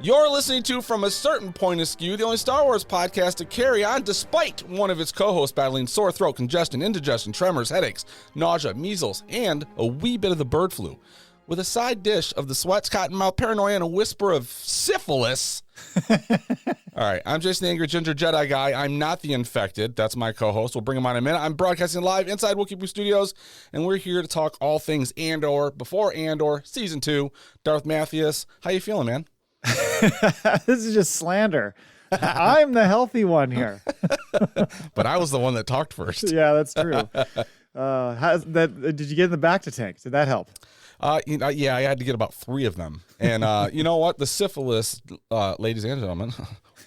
You're listening to From a Certain Point of Skew, the only Star Wars podcast to carry on despite one of its co-hosts battling sore throat, congestion, indigestion, tremors, headaches, nausea, measles, and a wee bit of the bird flu. With a side dish of the sweats, cotton mouth, paranoia, and a whisper of syphilis. All right, I'm Jason the Angry Ginger Jedi Guy. I'm not the infected. That's my co-host. We'll bring him on in a minute. I'm broadcasting live inside Wookiee Studios, and we're here to talk all things Andor, before Andor, Season 2. Darth Mathias, how you feeling, man? This is just slander. I'm the healthy one here. But I was the one that talked first. Yeah, that's true. Did you get in the back to tank? Did that help? Yeah, I had to get about 3 of them. And you know what? The syphilis, ladies and gentlemen,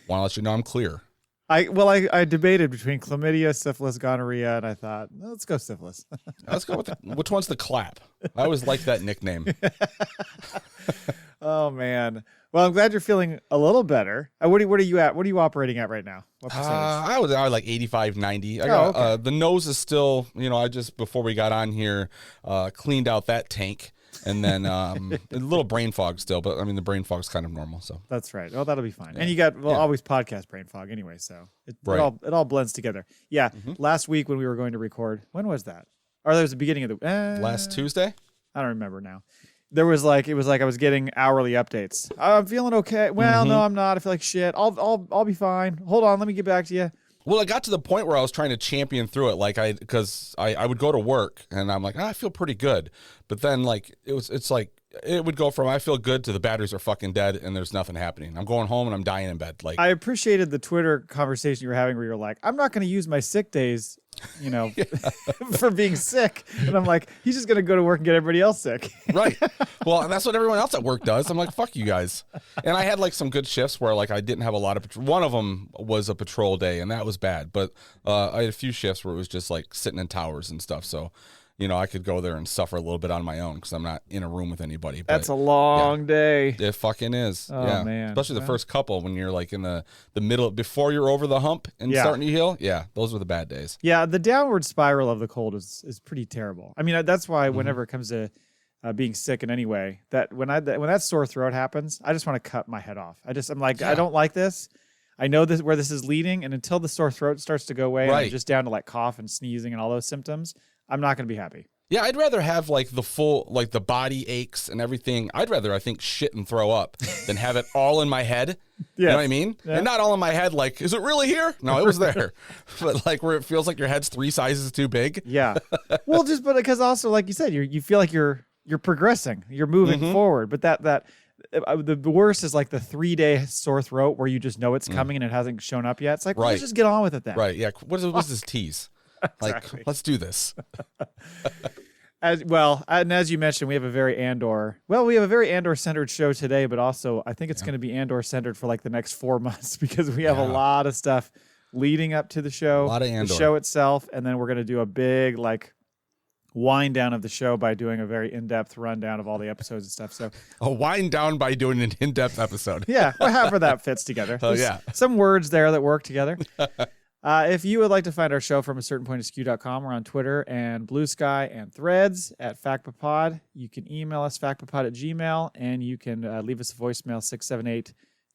want to let you know I'm clear. I debated between chlamydia, syphilis, gonorrhea, and I thought, let's go syphilis. Let's go with which one's the clap? I always like that nickname. Oh, man. Well, I'm glad you're feeling a little better. What are you at? What are you operating at right now? What percentage? I was like 85, 90. Okay. The nose is still, I just, before we got on here, cleaned out that tank. And then a little brain fog still, but I mean, the brain fog's kind of normal. So that's right. Oh, that'll be fine. Yeah. And you got, always podcast brain fog anyway. So it all blends together. Yeah. Mm-hmm. Last week when we were going to record, when was that? Or that was the beginning of the last Tuesday? I don't remember now. It was like I was getting hourly updates. I'm feeling okay. Well, no, I'm not. I feel like shit. I'll be fine. Hold on, let me get back to you. Well, I got to the point where I was trying to champion through it, because I would go to work and I'm like, I feel pretty good, but then it would go from I feel good to the batteries are fucking dead and there's nothing happening. I'm going home and I'm dying in bed. I appreciated the Twitter conversation you were having where you're like, I'm not going to use my sick days, for being sick. And I'm like, he's just going to go to work and get everybody else sick. Right. Well, and that's what everyone else at work does. I'm like, fuck you guys. And I had some good shifts where I didn't have a lot of patrol. One of them was a patrol day and that was bad. But I had a few shifts where it was just sitting in towers and stuff. So, I could go there and suffer a little bit on my own because I'm not in a room with anybody. But that's a long day. It fucking is. Oh, yeah. Man. Especially the first couple when you're in the middle, before you're over the hump and starting to heal. Yeah, those were the bad days. Yeah, the downward spiral of the cold is pretty terrible. I mean, that's why whenever it comes to being sick in any way, that when that sore throat happens, I just want to cut my head off. I'm like, I don't like this. I know where this is leading, and until the sore throat starts to go away, and I'm just down to cough and sneezing and all those symptoms, I'm not going to be happy. Yeah, I'd rather have the full, the body aches and everything. I'd rather, I think, shit and throw up than have it all in my head. You know what I mean? Yeah. And not all in my head, is it really here? No, it was there. But where it feels like your head's 3 sizes too big. Yeah. Well, but because also, like you said, you feel like you're progressing, you're moving forward. But the worst is the 3-day sore throat where you just know it's coming and it hasn't shown up yet. It's let's just get on with it then. Right. Yeah. What's this tease? Exactly. Let's do this. As you mentioned, we have a very Andor-centered show today, but also I think it's going to be Andor-centered for the next 4 months because we have a lot of stuff leading up to the show. A lot of Andor. The show itself, and then we're going to do a big wind down of the show by doing a very in-depth rundown of all the episodes and stuff. So a wind down by doing an in-depth episode. Yeah, however that fits together. Oh, yeah. Some words there that work together. If you would like to find our show from a certain point of skew.com, we're on Twitter and Blue Sky and Threads at FactPapod. You can email us factpapod@gmail.com, and you can leave us a voicemail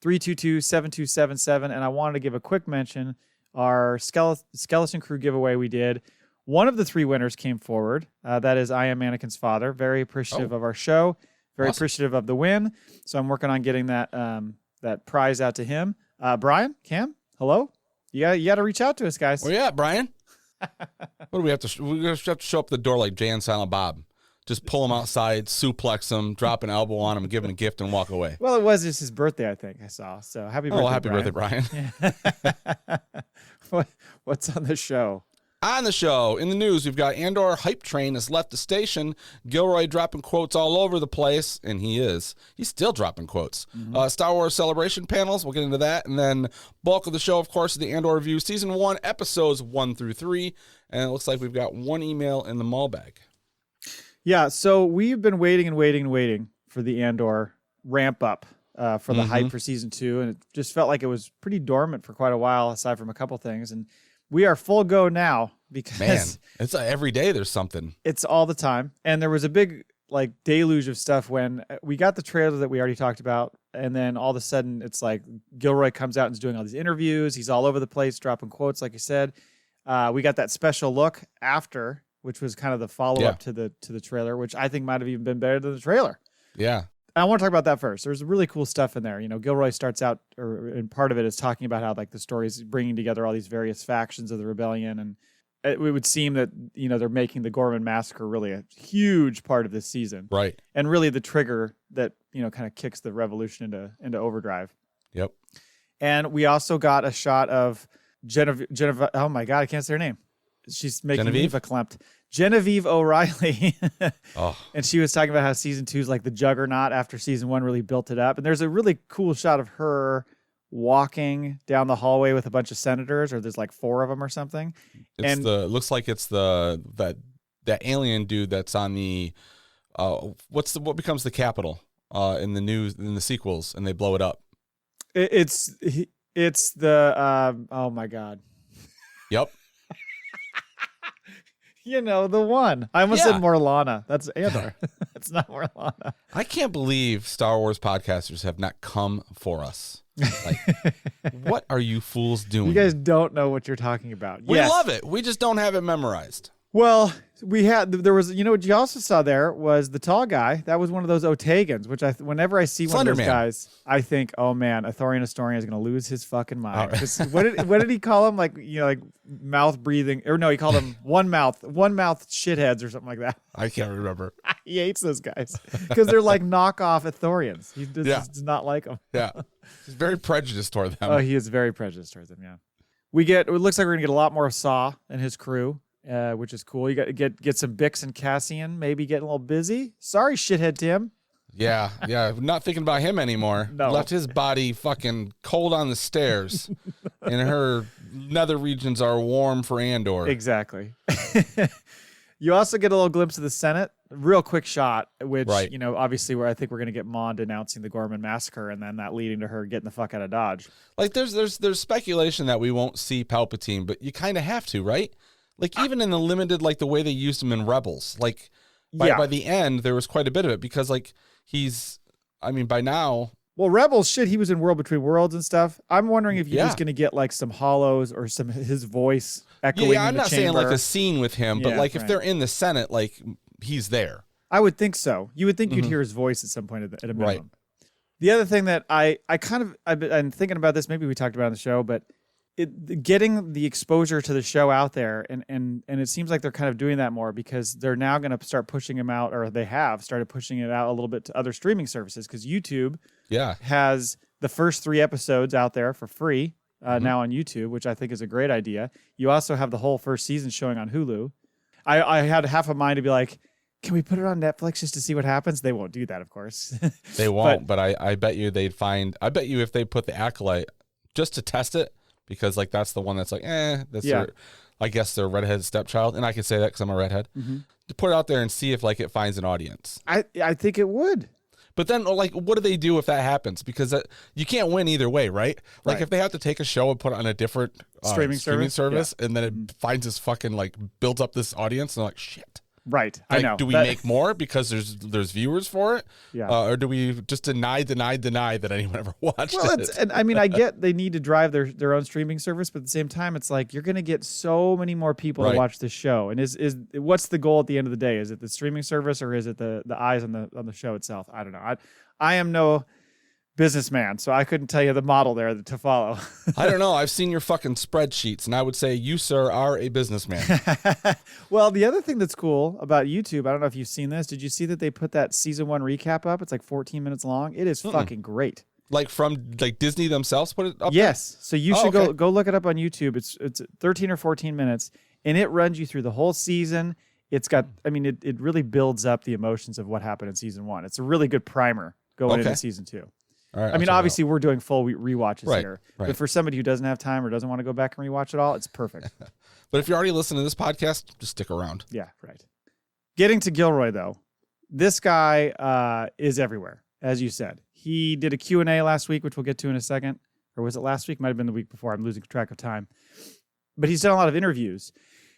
678-322-7277. And I wanted to give a quick mention, our Skeleton Crew giveaway we did. One of the 3 winners came forward. That is I Am Anakin's father. Very appreciative of our show. Very appreciative of the win. So I'm working on getting that prize out to him. Brian, Cam, hello? You got to reach out to us, guys. Where you at, Brian? What do we have to? We have to show up at the door like Jay and Silent Bob. Just pull him outside, suplex him, drop an elbow on him, give him a gift, and walk away. Well, it was just his birthday, I think I saw. So happy birthday, happy birthday, Brian. What's on the show? On the show, in the news, we've got Andor hype train has left the station. Gilroy dropping quotes all over the place, and he's still dropping quotes. Star Wars Celebration panels, we'll get into that. And then bulk of the show, of course, is the Andor review, Season 1, Episodes 1 through 3. And it looks like we've got 1 email in the Maul Bag. Yeah, so we've been waiting for the Andor ramp up for the hype for Season 2. And it just felt like it was pretty dormant for quite a while, aside from a couple things. And we are full go now because it's every day there's something. It's all the time. And there was a big like deluge of stuff when we got the trailer that we already talked about, and then all of a sudden it's like Gilroy comes out and is doing all these interviews. He's all over the place, dropping quotes, like you said. We got that special look after, which was kind of the follow up to the trailer, which I think might have even been better than the trailer. Yeah. I want to talk about that first. There's really cool stuff in there. You know, Gilroy starts out, and part of it is talking about how like the story is bringing together all these various factions of the rebellion, and it would seem that, you know, they're making the Gorman massacre really a huge part of this season, right? And really the trigger that, you know, kind of kicks the revolution into overdrive. Yep. And we also got a shot of Genevieve. Oh my God, I can't say her name. She's making me verklempt. Genevieve O'Reilly. And she was talking about how season 2 is like the juggernaut after season 1 really built it up. And there's a really cool shot of her walking down the hallway with a bunch of senators, or there's like 4 of them or something. Looks like it's that alien dude that's on the what becomes the Capitol in the sequels, and they blow it up. It's the oh my God. Yep. You know, the one. I almost said Morlana. That's Andor. It's not Morlana. I can't believe Star Wars podcasters have not come for us. Like, what are you fools doing? You guys don't know what you're talking about. We love it. We just don't have it memorized. Well, there was, you know, what you also saw there was the tall guy. That was one of those Otagans, which whenever I see one of those guys, I think, oh man, a Thorian historian is going to lose his fucking mind. What did he call him? Like, you know, like mouth breathing, or no, he called them one mouth shitheads or something like that. I can't remember. He hates those guys because they're like knockoff Ithorians. He does not like them. Yeah. He's very prejudiced toward them. Oh, he is very prejudiced towards them. Yeah. It looks like we're going to get a lot more of Saw and his crew. Which is cool. You got to get some Bix and Cassian, maybe getting a little busy. Sorry, shithead Tim. Yeah. Not thinking about him anymore. No. Left his body fucking cold on the stairs, and her nether regions are warm for Andor. Exactly. You also get a little glimpse of the Senate. Real quick shot, which, you know, obviously where I think we're going to get Mon denouncing the Gorman massacre, and then that leading to her getting the fuck out of Dodge. Like there's speculation that we won't see Palpatine, but you kind of have to, right? Like, even in the limited, like, the way they used him in Rebels, like, by the end, there was quite a bit of it, because, like, by now... Well, Rebels, he was in World Between Worlds and stuff. I'm wondering if you're just going to get, like, some hollows or some his voice echoing in the chamber. I'm not saying, like, a scene with him, but, like, if they're in the Senate, like, he's there. I would think so. You would think you'd hear his voice at some point at a minimum. Right. The other thing that I'm thinking about this, maybe we talked about it on the show, but... getting the exposure to the show out there, and it seems like they're kind of doing that more, because they're now going to start pushing him out, or they have started pushing it out a little bit to other streaming services, because YouTube has the first 3 episodes out there for free now on YouTube, which I think is a great idea. You also have the whole first season showing on Hulu. I had half a mind to be like, can we put it on Netflix just to see what happens? They won't do that, of course. They won't, but I bet you I bet you if they put the Acolyte just to test it, because, like, that's the one that's like, that's I guess their redheaded stepchild. And I can say that because I'm a redhead. To put it out there and see if, like, it finds an audience. I think it would. But then, like, what do they do if that happens? Because you can't win either way, right? Like, if they have to take a show and put it on a different streaming service, and then it finds this fucking, like, builds up this audience, and they're like, shit. Right. Like, I know. Do we make more because there's viewers for it? Yeah. Or do we just deny that anyone ever watched it? And I mean, I get they need to drive their own streaming service, but at the same time, it's like you're going to get so many more people to watch this show. And is what's the goal at the end of the day? Is it the streaming service, or is it the eyes on the show itself? I don't know. I am no businessman, so I couldn't tell you the model there to follow. I don't know. I've seen your fucking spreadsheets, and I would say you, sir, are a businessman. Well, the other thing that's cool about YouTube, I don't know if you've seen this. Did you see that they put that season 1 recap up? It's like 14 minutes long. It is fucking great. Like from Disney themselves put it up? Yes. So you should go look it up on YouTube. It's 13 or 14 minutes, and it runs you through the whole season. It's got, I mean, it really builds up the emotions of what happened in season 1. It's a really good primer going into season 2. All right, I mean, obviously, we're doing full rewatches here. Right. But for somebody who doesn't have time or doesn't want to go back and rewatch it all, it's perfect. But if you're already listening to this podcast, just stick around. Yeah, right. Getting to Gilroy, though, this guy is everywhere, as you said. He did a Q&A last week, which we'll get to in a second. Or was it last week? Might have been the week before. I'm losing track of time. But he's done a lot of interviews.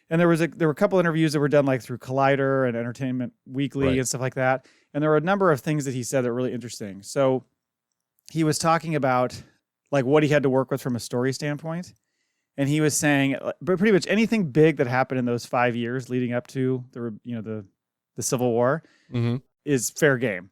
And there were a couple interviews that were done like through Collider and Entertainment Weekly and stuff like that. And there were a number of things that he said that were really interesting. So he was talking about like what he had to work with from a story standpoint. And he was saying, but pretty much anything big that happened in those 5 years leading up to the Civil War is fair game.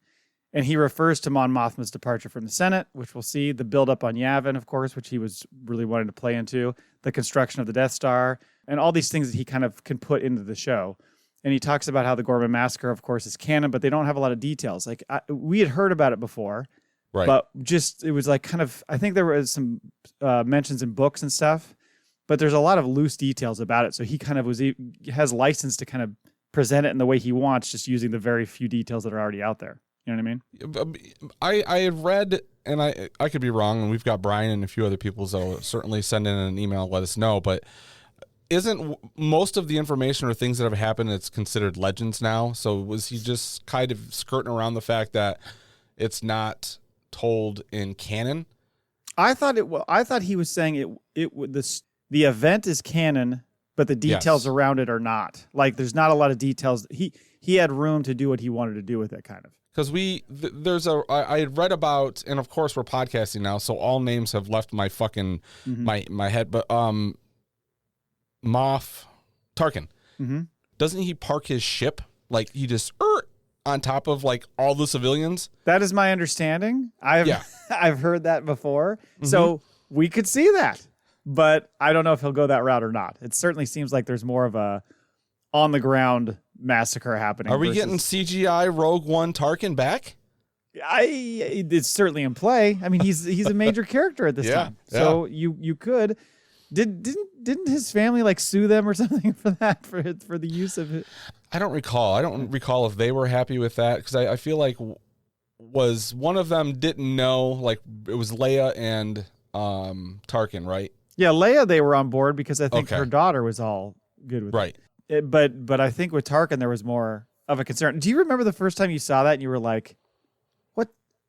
And he refers to Mon Mothma's departure from the Senate, which we'll see, the buildup on Yavin, of course, which he was really wanting to play into, the construction of the Death Star, and all these things that he kind of can put into the show. And he talks about how the Gorman Massacre, of course, is canon, but they don't have a lot of details. Like we had heard about it before, but just it was like kind of, I think there was some mentions in books and stuff, but there's a lot of loose details about it. So he kind of has license to kind of present it in the way he wants, just using the very few details that are already out there. You know what I mean? I had read, and I could be wrong, and we've got Brian and a few other people, so certainly send in an email, let us know, but isn't most of the information or things that have happened, it's considered legends now? So was he just kind of skirting around the fact that it's not told in canon? I thought he was saying the event is canon, but the details around it are not. Like there's not a lot of details. He had room to do what he wanted to do with it, kind of. Because I had read about, and of course we're podcasting now, so all names have left my fucking my head. But Moff Tarkin, doesn't he park his ship like he just on top of like all the civilians? That is my understanding. I've heard that before, so we could see that, but I don't know if he'll go that route or not. It certainly seems like there's more of a on the ground massacre happening. Are we getting CGI Rogue One Tarkin back? It's certainly in play. I mean, he's a major character at this time, so you could. Didn't his family like sue them or something for that for the use of it? I don't recall. I don't recall if they were happy with that, because I feel like was one of them didn't know, like it was Leia and Tarkin, right? Yeah, Leia they were on board because I think her daughter was all good with it. But I think with Tarkin there was more of a concern. Do you remember the first time you saw that and you were like,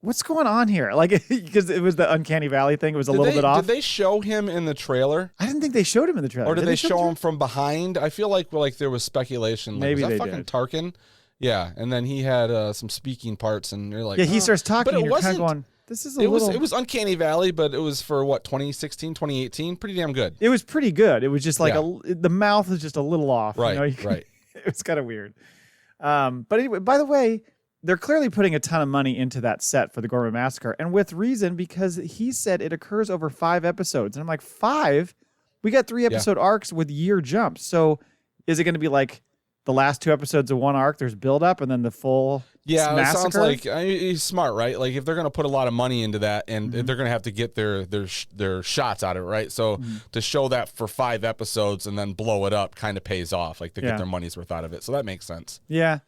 what's going on here? Like, because it was the Uncanny Valley thing. It was a little bit off. Did they show him in the trailer? I didn't think they showed him in the trailer. Or did they show him from behind? I feel like there was speculation. Like, maybe was that they fucking did. Tarkin? Yeah, and then he had some speaking parts, and you're like, he starts talking, but and you're kind of going, this is it was Uncanny Valley, but it was for what, 2016, 2018? Pretty damn good. It was pretty good. It was just like the mouth was just a little off. Right, right. It was kind of weird. But anyway, by the way, they're clearly putting a ton of money into that set for the Gorman Massacre, and with reason, because he said it occurs over 5 episodes. And I'm like, 5? We got 3 episode arcs with year jumps. So is it going to be like the last 2 episodes of one arc, there's build up, and then the full massacre? It sounds like he's smart, right? Like if they're going to put a lot of money into that, and they're going to have to get their shots out of it, right? So to show that for 5 episodes and then blow it up kind of pays off. Like they get their money's worth out of it. So that makes sense. Yeah.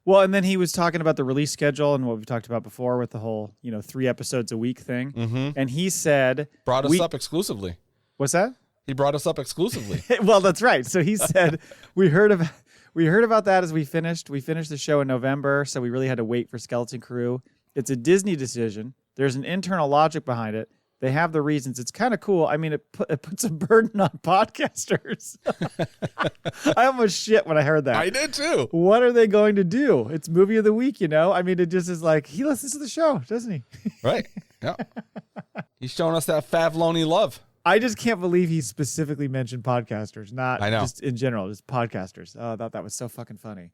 Well, and then he was talking about the release schedule and what we've talked about before with the whole, 3 episodes a week thing. And he said... Brought us up exclusively. What's that? He brought us up exclusively. Well, that's right. So he said, we heard about that as we finished. We finished the show in November, so we really had to wait for Skeleton Crew. It's a Disney decision. There's an internal logic behind it. They have the reasons. It's kind of cool. I mean, it puts a burden on podcasters. I almost shit when I heard that. I did too. What are they going to do? It's movie of the week, I mean, it just is like, he listens to the show, doesn't he? Right. Yeah. He's showing us that Favloni love. I just can't believe he specifically mentioned podcasters, not just in general, just podcasters. Oh, I thought that was so fucking funny.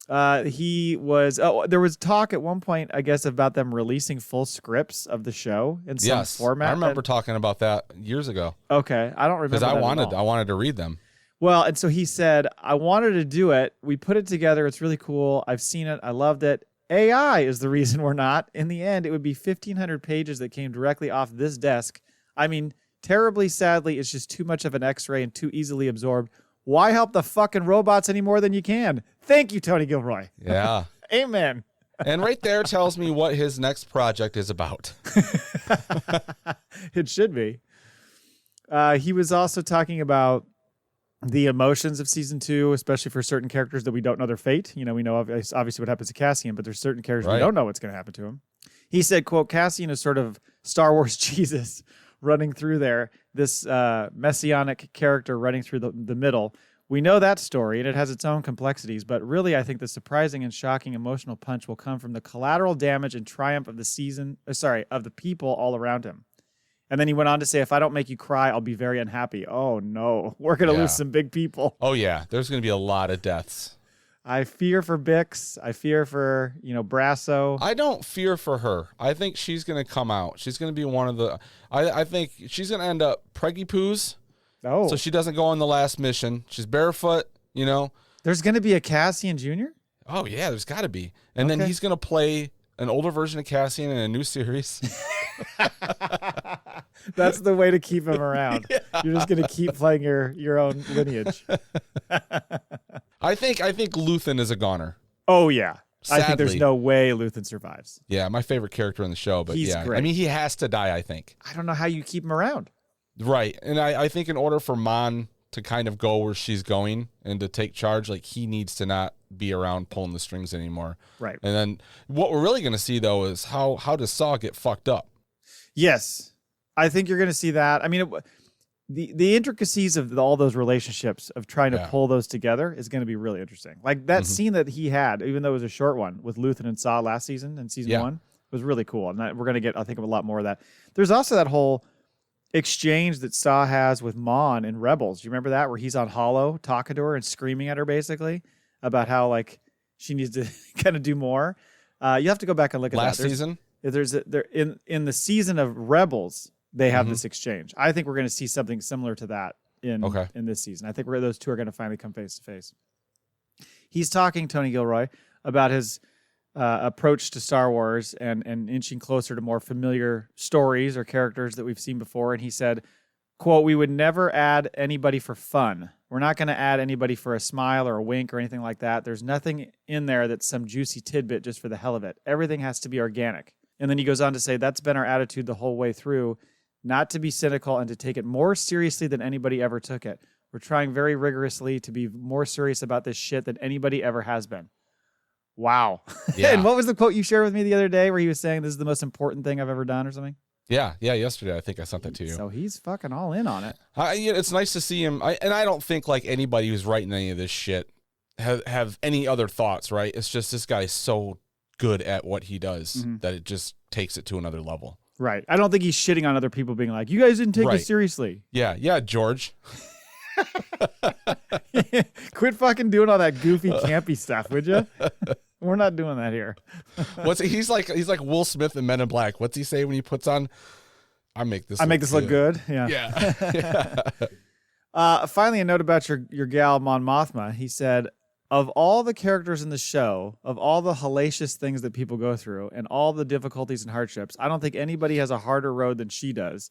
There was talk at one point, I guess, about them releasing full scripts of the show in some format. I remember talking about that years ago. Okay, I don't remember because I wanted to read them. Well, and so he said, I wanted to do it. We put it together. It's really cool. I've seen it. I loved it. AI is the reason we're not. In the end, it would be 1,500 pages that came directly off this desk. I mean, terribly, sadly, it's just too much of an X-ray and too easily absorbed. Why help the fucking robots any more than you can? Thank you, Tony Gilroy. Yeah. Amen. And right there tells me what his next project is about. It should be. He was also talking about the emotions of season 2, especially for certain characters that we don't know their fate. We know obviously what happens to Cassian, but there's certain characters we don't know what's going to happen to him. He said, quote, Cassian is sort of Star Wars Jesus running through there, this messianic character running through the middle, We know that story, and it has its own complexities, but really I think the surprising and shocking emotional punch will come from the collateral damage and triumph of of the people all around him. And then he went on to say, if I don't make you cry, I'll be very unhappy. Oh, no. We're going to lose some big people. Oh, yeah. There's going to be a lot of deaths. I fear for Bix. I fear for, Brasso. I don't fear for her. I think she's going to come out. She's going to be one of the... I think she's going to end up preggy poos. Oh. So she doesn't go on the last mission. She's barefoot, There's going to be a Cassian Jr.? Oh, yeah, there's got to be. And then he's going to play an older version of Cassian in a new series. That's the way to keep him around. Yeah. You're just going to keep playing your own lineage. I think Luthen is a goner. Oh, yeah. Sadly. I think there's no way Luthen survives. Yeah, my favorite character in the show, but He's great. I mean, he has to die, I think. I don't know how you keep him around. Right. And I think in order for Mon to kind of go where she's going and to take charge, like, he needs to not be around pulling the strings anymore. Right. And then what we're really going to see, though, is how does Saw get fucked up? Yes. I think you're going to see that. I mean, the intricacies of all those relationships of trying to pull those together is going to be really interesting. Like that scene that he had, even though it was a short one with Luthen and Saw last season in season 1, was really cool. And we're going to get, I think, a lot more of that. There's also that whole exchange that Saw has with Mon in Rebels. You remember that, where he's on Hollow talking to her and screaming at her basically about how like she needs to kind of do more. You have to go back and look at last that. Season. In the season of Rebels, they have this exchange. I think we're going to see something similar to that in this season. I think those two are going to finally come face to face. He's talking, Tony Gilroy, about his approach to Star Wars and inching closer to more familiar stories or characters that we've seen before. And he said, quote, "We would never add anybody for fun. We're not going to add anybody for a smile or a wink or anything like that. There's nothing in there that's some juicy tidbit just for the hell of it. Everything has to be organic." And then he goes on to say, that's been our attitude the whole way through, not to be cynical and to take it more seriously than anybody ever took it. We're trying very rigorously to be more serious about this shit than anybody ever has been. Wow. Yeah. And what was the quote you shared with me the other day where he was saying this is the most important thing I've ever done or something? Yeah, yesterday I think I sent that to you. So he's fucking all in on it. It's nice to see him. And I don't think like anybody who's writing any of this shit have any other thoughts, right? It's just this guy's so good at what he does that it just takes it to another level. Right. I don't think he's shitting on other people being like, you guys didn't take it seriously. Yeah, George. Quit fucking doing all that goofy, campy stuff, would you? We're not doing that here. He's like Will Smith in Men in Black. What's he say when he puts on, I make this look good. Yeah. Yeah. Finally, a note about your gal, Mon Mothma. He said, of all the characters in the show, of all the hellacious things that people go through and all the difficulties and hardships, I don't think anybody has a harder road than she does,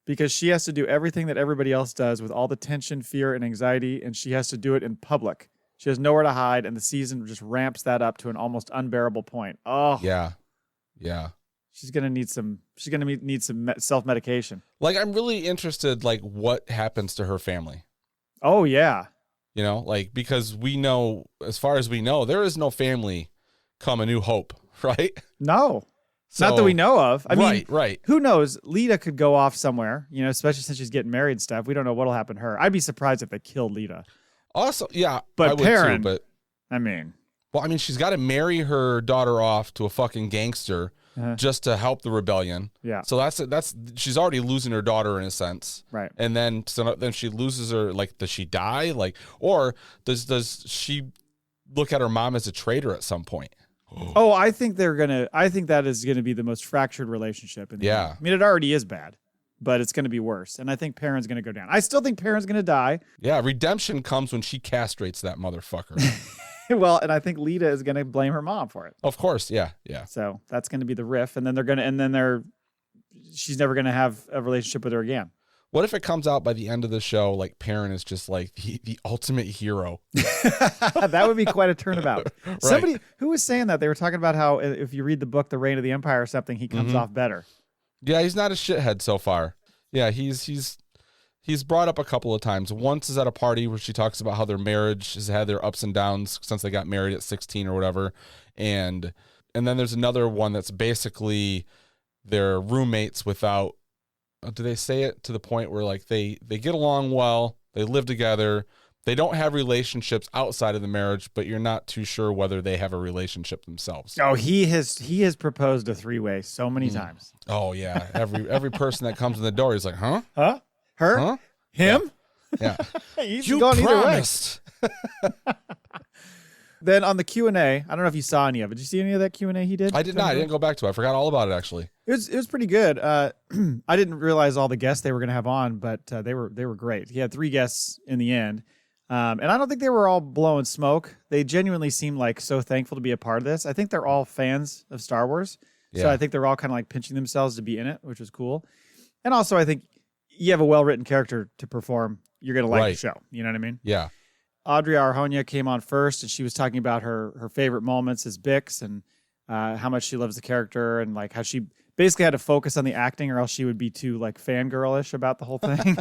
because she has to do everything that everybody else does with all the tension, fear, and anxiety, and she has to do it in public. She has nowhere to hide, and the season just ramps that up to an almost unbearable point. Oh. Yeah. She's going to need some self-medication. Like, I'm really interested, like, what happens to her family. Oh, yeah. Because we know, as far as we know, there is no family come A New Hope, right? No. Not that we know of. I mean, right. Who knows? Lita could go off somewhere, especially since she's getting married and stuff. We don't know what'll happen to her. I'd be surprised if they killed Lita. Also, yeah, but I would Perrin, too, but she's got to marry her daughter off to a fucking gangster just to help the rebellion. Yeah. So that's she's already losing her daughter in a sense. Right. And then she loses her. Like, does she die? Like, or does she look at her mom as a traitor at some point? Oh, I think that is gonna be the most fractured relationship in the end. I mean, it already is bad, but it's gonna be worse. And I think Perrin's gonna go down. I still think Perrin's gonna die. Yeah, redemption comes when she castrates that motherfucker. Well, and I think Lita is gonna blame her mom for it. Of course, yeah. So that's gonna be the riff, and then she's never gonna have a relationship with her again. What if it comes out by the end of the show, like Perrin is just like the ultimate hero? That would be quite a turnabout. Right. Somebody who was saying that, they were talking about how if you read the book, The Reign of the Empire or something, he comes off better. Yeah, he's not a shithead so far. Yeah, he's brought up a couple of times. Once is at a party where she talks about how their marriage has had their ups and downs since they got married at 16 or whatever. And then there's another one that's basically their roommates without, do they say it to the point where like they get along well, they live together, They don't have relationships outside of the marriage, but you're not too sure whether they have a relationship themselves. Oh, he has proposed a 3-way so many times. Oh yeah, every person that comes in the door, he's like, huh? Huh? Her? Huh? Him? Yeah. He's You gone either way. promised. Then on the Q&A, I don't know if you saw any of it. Did you see any of that Q&A he did? I did not. I didn't go back to it. I forgot all about it, actually. It was pretty good. I didn't realize all the guests they were going to have on, but they were great. He had 3 guests in the end. And I don't think they were all blowing smoke. They genuinely seemed like so thankful to be a part of this. I think they're all fans of Star Wars. So I think they're all kind of like pinching themselves to be in it, which was cool. And also, I think you have a well-written character to perform. You're going to like the show. You know what I mean? Yeah. Audrey Arjonia came on first, and she was talking about her favorite moments as Bix and how much she loves the character and like how she basically had to focus on the acting or else she would be too like fangirlish about the whole thing.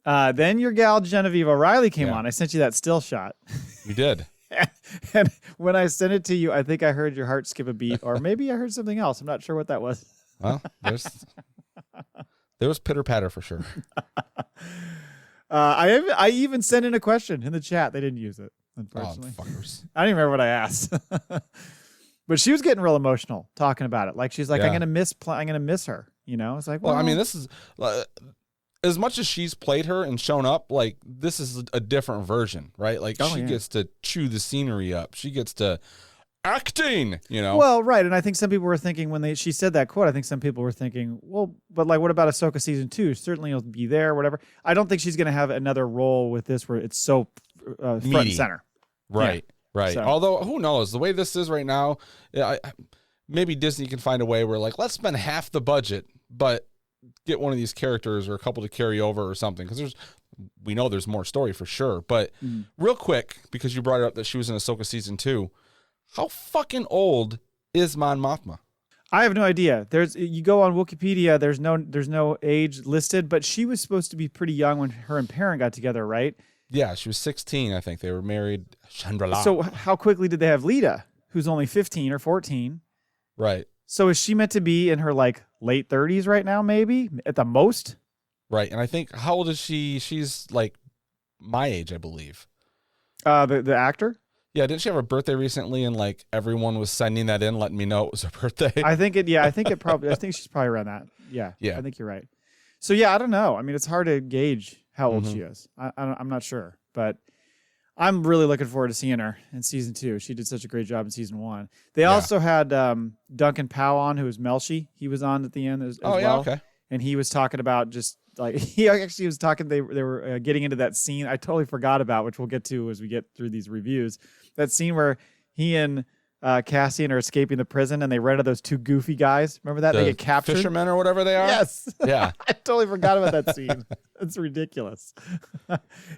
Then your gal Genevieve O'Reilly came on. I sent you that still shot. You did. And when I sent it to you, I think I heard your heart skip a beat, or maybe I heard something else. I'm not sure what that was. Well, there was pitter patter for sure. I even sent in a question in the chat. They didn't use it, unfortunately. Oh, fuckers. I don't even remember what I asked. But she was getting real emotional talking about it. Like she's like, I'm gonna miss her. You know, it's like, well, I mean, this is as much as she's played her and shown up. Like this is a different version, right? Like she gets to chew the scenery up. She gets to acting. You know. Well, right, and I think some people were thinking when she said that quote. I think some people were thinking, well, but like, what about Ahsoka season 2? Certainly, it'll be there, whatever. I don't think she's gonna have another role with this where it's so front and center. Right. Yeah. Right. So. Although, who knows? The way this is right now, maybe Disney can find a way where, like, let's spend half the budget, but get one of these characters or a couple to carry over or something. Because we know there's more story for sure. But real quick, because you brought it up that she was in Ahsoka season 2, how fucking old is Mon Mothma? I have no idea. You go on Wikipedia, there's no age listed, but she was supposed to be pretty young when her and Perrin got together, right? Yeah, she was 16, I think. They were married. Chandra. So how quickly did they have Lita, who's only 15 or 14? Right. So is she meant to be in her like late 30s right now, maybe at the most? Right. And I think, how old is she? She's like my age, I believe. The actor? Yeah, didn't she have a birthday recently and like everyone was sending that in, letting me know it was her birthday? I think she's probably around that. Yeah. Yeah. I think you're right. So yeah, I don't know. I mean, it's hard to gauge how old she is. I'm not sure, but I'm really looking forward to seeing her in season 2. She did such a great job in season 1. They also had Duncan Powell on, who was Melshi. He was on at the end as well. Yeah, okay. And he was talking about just like he actually was talking. They were getting into that scene I totally forgot about, which we'll get to as we get through these reviews. That scene where he and Cassian are escaping the prison, and they run into those 2 goofy guys. Remember that? They get captured. Fishermen or whatever they are? Yes. Yeah. I totally forgot about that scene. It's ridiculous.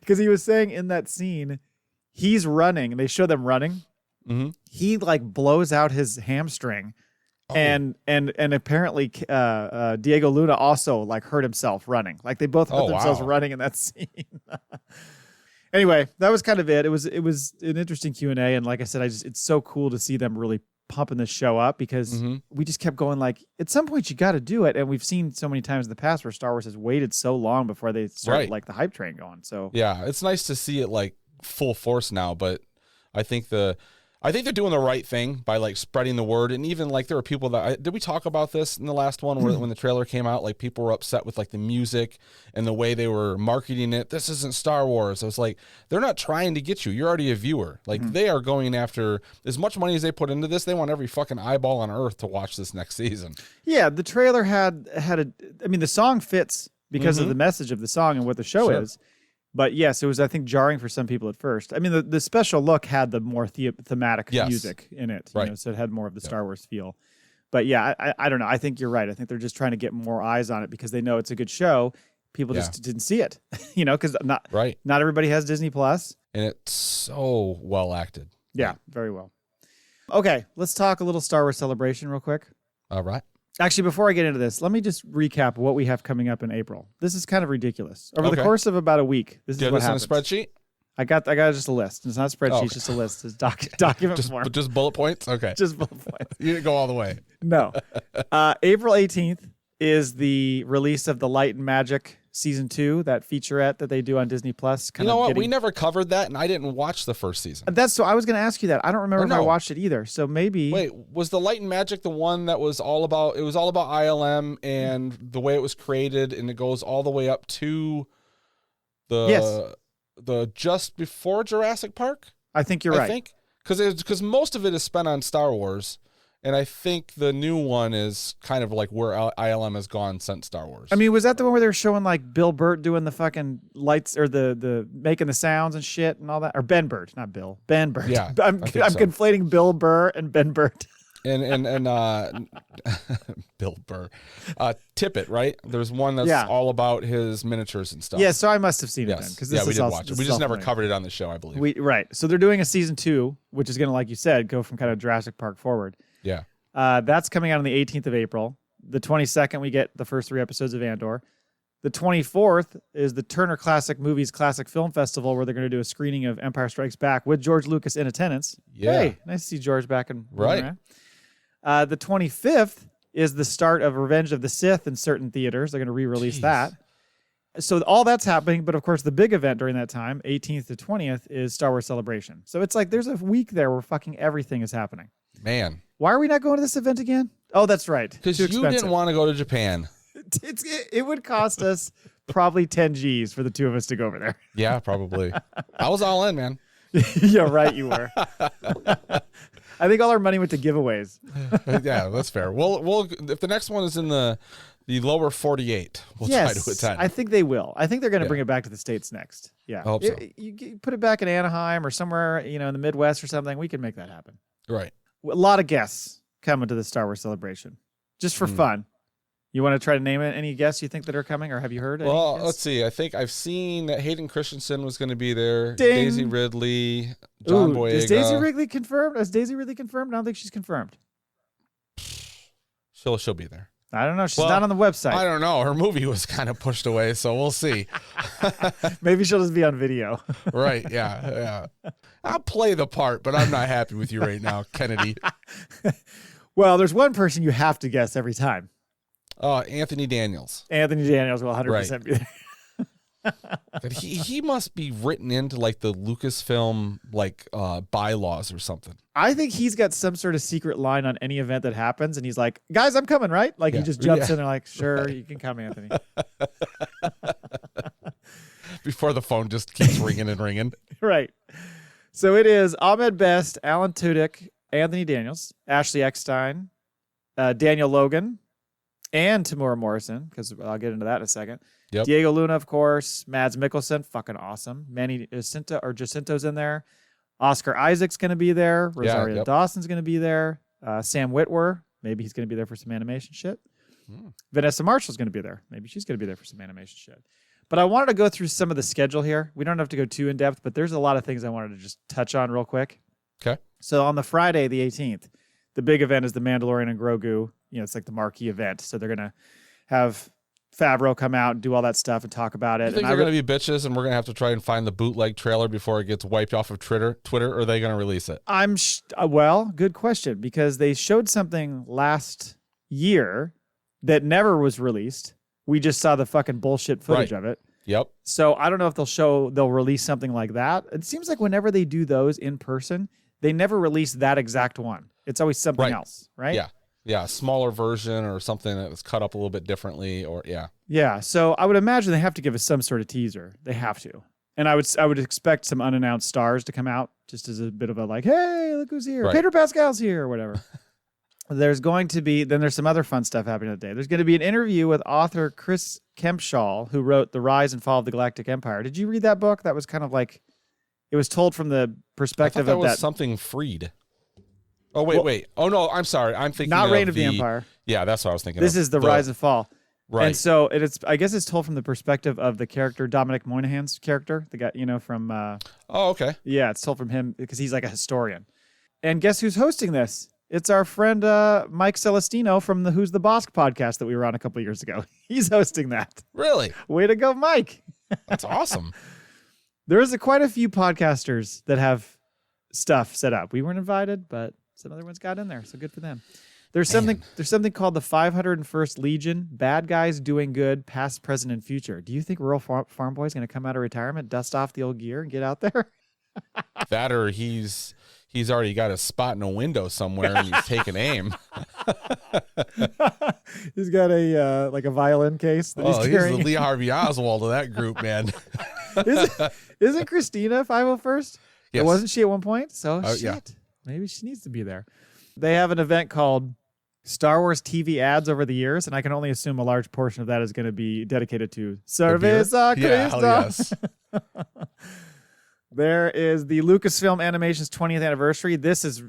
Because he was saying in that scene, he's running, and they show them running. Mm-hmm. He like blows out his hamstring. And apparently Diego Luna also like hurt himself running. Like they both hurt themselves running in that scene. Anyway, that was kind of it. It was an interesting Q&A, and like I said, it's so cool to see them really pumping this show up because we just kept going like, at some point you got to do it, and we've seen so many times in the past where Star Wars has waited so long before they start like the hype train going. So yeah, it's nice to see it like full force now, but I think they're doing the right thing by like spreading the word. And even like there were people that did we talk about this in the last one where when the trailer came out, like people were upset with like the music and the way they were marketing it. This isn't Star Wars. I was like, they're not trying to get you. You're already a viewer. Like they are going after as much money as they put into this. They want every fucking eyeball on earth to watch this next season. Yeah. The trailer had the song fits because of the message of the song and what the show is. But yes, it was, I think, jarring for some people at first. I mean, the special look had the more thematic music in it, so it had more of the Star Wars feel. But yeah, I don't know. I think you're right. I think they're just trying to get more eyes on it because they know it's a good show. People just didn't see it, because not everybody has Disney Plus. And it's so well acted. Yeah, very well. Okay, let's talk a little Star Wars Celebration real quick. All right. Actually, before I get into this, let me just recap what we have coming up in April. This is kind of ridiculous. Over the course of about a week, this is what happens. In a spreadsheet? I got just a list. It's not a spreadsheet, it's just a list. It's document form. Just bullet points? Okay. Just bullet points. You didn't go all the way. No. April 18th is the release of the Light and Magic season 2, that featurette that they do on Disney Plus. You know what? We never covered that, and I didn't watch the first season. So I was going to ask you that. I don't remember if I watched it either. So maybe. Wait, was the Light and Magic the one that was all about? It was all about ILM and the way it was created, and it goes all the way up to the just before Jurassic Park. I think you're right. I think because most of it is spent on Star Wars. And I think the new one is kind of like where ILM has gone since Star Wars. I mean, was that the one where they were showing like Bill Burt doing the fucking lights or the making the sounds and shit and all that? Or Ben Burt, not Bill. Ben Burt. Yeah, I'm conflating Bill Burr and Ben Burt. And Bill Burr. Tippett, right? There's one that's all about his miniatures and stuff. Yeah, so I must have seen it then. Yeah, we did watch it. We just never covered it on the show, I believe. Right. So they're doing a season 2, which is going to, like you said, go from kind of Jurassic Park forward. Yeah. That's coming out on the 18th of April. The 22nd, we get the first 3 episodes of Andor. The 24th is the Turner Classic Movies Classic Film Festival, where they're going to do a screening of Empire Strikes Back with George Lucas in attendance. Yeah. Hey, nice to see George back in. Right. The 25th is the start of Revenge of the Sith in certain theaters. They're going to re-release that. So all that's happening, but of course the big event during that time, 18th to 20th, is Star Wars Celebration. So it's like there's a week there where fucking everything is happening. Man. Why are we not going to this event again? Oh, that's right. Because you didn't want to go to Japan. It would cost us probably 10 G's for the two of us to go over there. Yeah, probably. I was all in, man. Yeah, right, you were. I think all our money went to giveaways. Yeah, that's fair. We'll if the next one is in the lower 48, we'll try to attend. I think they will. I think they're going to bring it back to the States next. Yeah. I hope so. You put it back in Anaheim or somewhere, in the Midwest or something, we can make that happen. Right. A lot of guests coming to the Star Wars Celebration just for fun. You want to try to name it? Any guests you think that are coming, or have you heard? Well, let's see. I think I've seen that Hayden Christensen was going to be there. Ding. Daisy Ridley, John Boyega. Is Daisy Ridley confirmed? Is Daisy Ridley confirmed? I don't think she's confirmed. She'll be there. I don't know. She's not on the website. I don't know. Her movie was kind of pushed away, so we'll see. Maybe she'll just be on video. Right. Yeah. I'll play the part, but I'm not happy with you right now, Kennedy. Well, there's one person you have to guess every time. Anthony Daniels. Anthony Daniels will 100% be there. He must be written into like the Lucasfilm bylaws or something. I think he's got some sort of secret line on any event that happens, and he's like, "Guys, I'm coming!" Right? Like he just jumps in and like, "Sure, you can come, Anthony." Before the phone just keeps ringing and ringing. Right. So it is Ahmed Best, Alan Tudyk, Anthony Daniels, Ashley Eckstein, Daniel Logan, and Tamora Morrison, because I'll get into that in a second. Yep. Diego Luna, of course. Mads Mikkelsen, fucking awesome. Manny Jacinto's in there. Oscar Isaac's going to be there. Rosario Dawson's going to be there. Sam Witwer, maybe he's going to be there for some animation shit. Vanessa Marshall's going to be there. Maybe she's going to be there for some animation shit. But I wanted to go through some of the schedule here. We don't have to go too in depth, but there's a lot of things I wanted to just touch on real quick. Okay. So on the Friday, the 18th, the big event is the Mandalorian and Grogu. It's like the marquee event. So they're going to have Favreau come out and do all that stuff and talk about it. You think they're going to be bitches and we're going to have to try and find the bootleg trailer before it gets wiped off of Twitter, or are they going to release it? Well, good question, because they showed something last year that never was released. We just saw the fucking bullshit footage of it. Yep. So I don't know if they'll release something like that. It seems like whenever they do those in person, they never release that exact one. It's always something else, right? Yeah. Yeah, a smaller version or something that was cut up a little bit differently, or Yeah, so I would imagine they have to give us some sort of teaser. They have to. And I would expect some unannounced stars to come out just as a bit of a like, hey, look who's here. Right. Pedro Pascal's here or whatever. There's some other fun stuff happening today. There's going to be an interview with author Chris Kempshall, who wrote The Rise and Fall of the Galactic Empire. Did you read that book? That was kind of like, it was told from the perspective of that. Something Freed. Oh, wait. Oh, no, I'm sorry. I'm thinking not Reign of the Empire. Yeah, that's what I was thinking. This is the Rise and Fall. Right. And so I guess it's told from the perspective of the character, Dominic Moynihan's character, the guy, from... oh, okay. Yeah, it's told from him because he's like a historian. And guess who's hosting this? It's our friend Mike Celestino from the Who's the Boss podcast that we were on a couple of years ago. He's hosting that. Really? Way to go, Mike. That's awesome. There's quite a few podcasters that have stuff set up. We weren't invited, but some other ones got in there, so good for them. There's something called the 501st Legion. Bad guys doing good, past, present, and future. Do you think Rural Farm Boy is going to come out of retirement, dust off the old gear, and get out there? That or he's already got a spot in a window somewhere and he's taking aim. He's got a like a violin case that he's carrying. He's the Lee Harvey Oswald of that group, man. Isn't Christina 501st? Yes. Wasn't she at one point? So shit. Yeah. Maybe she needs to be there. They have an event called Star Wars TV ads over the years, and I can only assume a large portion of that is going to be dedicated to Cerveza Cristo. Yeah, hell yes. There is the Lucasfilm Animation's 20th anniversary.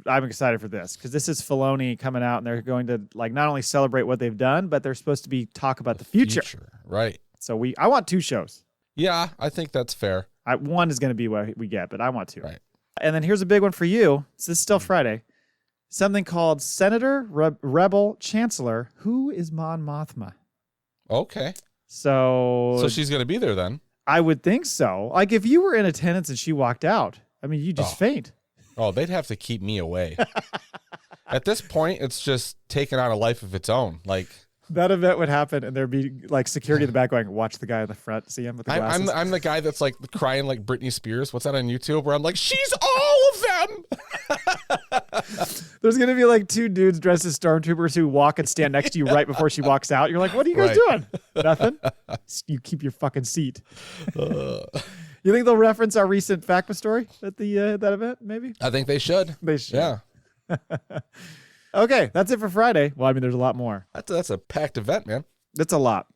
I'm excited for this because this is Filoni coming out, and they're going to like not only celebrate what they've done, but they're supposed to be talk about the future. Right. So I want 2 shows. Yeah, I think that's fair. One is going to be what we get, but I want 2. Right. And then here's a big one for you. So this is still Friday. Something called Senator Rebel Chancellor. Who is Mon Mothma? Okay. So she's going to be there then. I would think so. Like if you were in attendance and she walked out, I mean, you just faint. Oh, they'd have to keep me away. At this point, it's just taking on a life of its own. Like that event would happen, and there'd be like security in the back going, "Watch the guy in the front. See him with the glasses." I'm the guy that's like crying like Britney Spears. What's that on YouTube? Where I'm like, she's all of them. There's gonna be like 2 dudes dressed as stormtroopers who walk and stand next to you right before she walks out. You're like, "What are you guys doing?" Nothing. You keep your fucking seat. You think they'll reference our recent FACMA story at the that event? Maybe. I think they should. They should. Yeah. Okay, that's it for Friday. Well, I mean, there's a lot more. That's a packed event, man. That's a lot.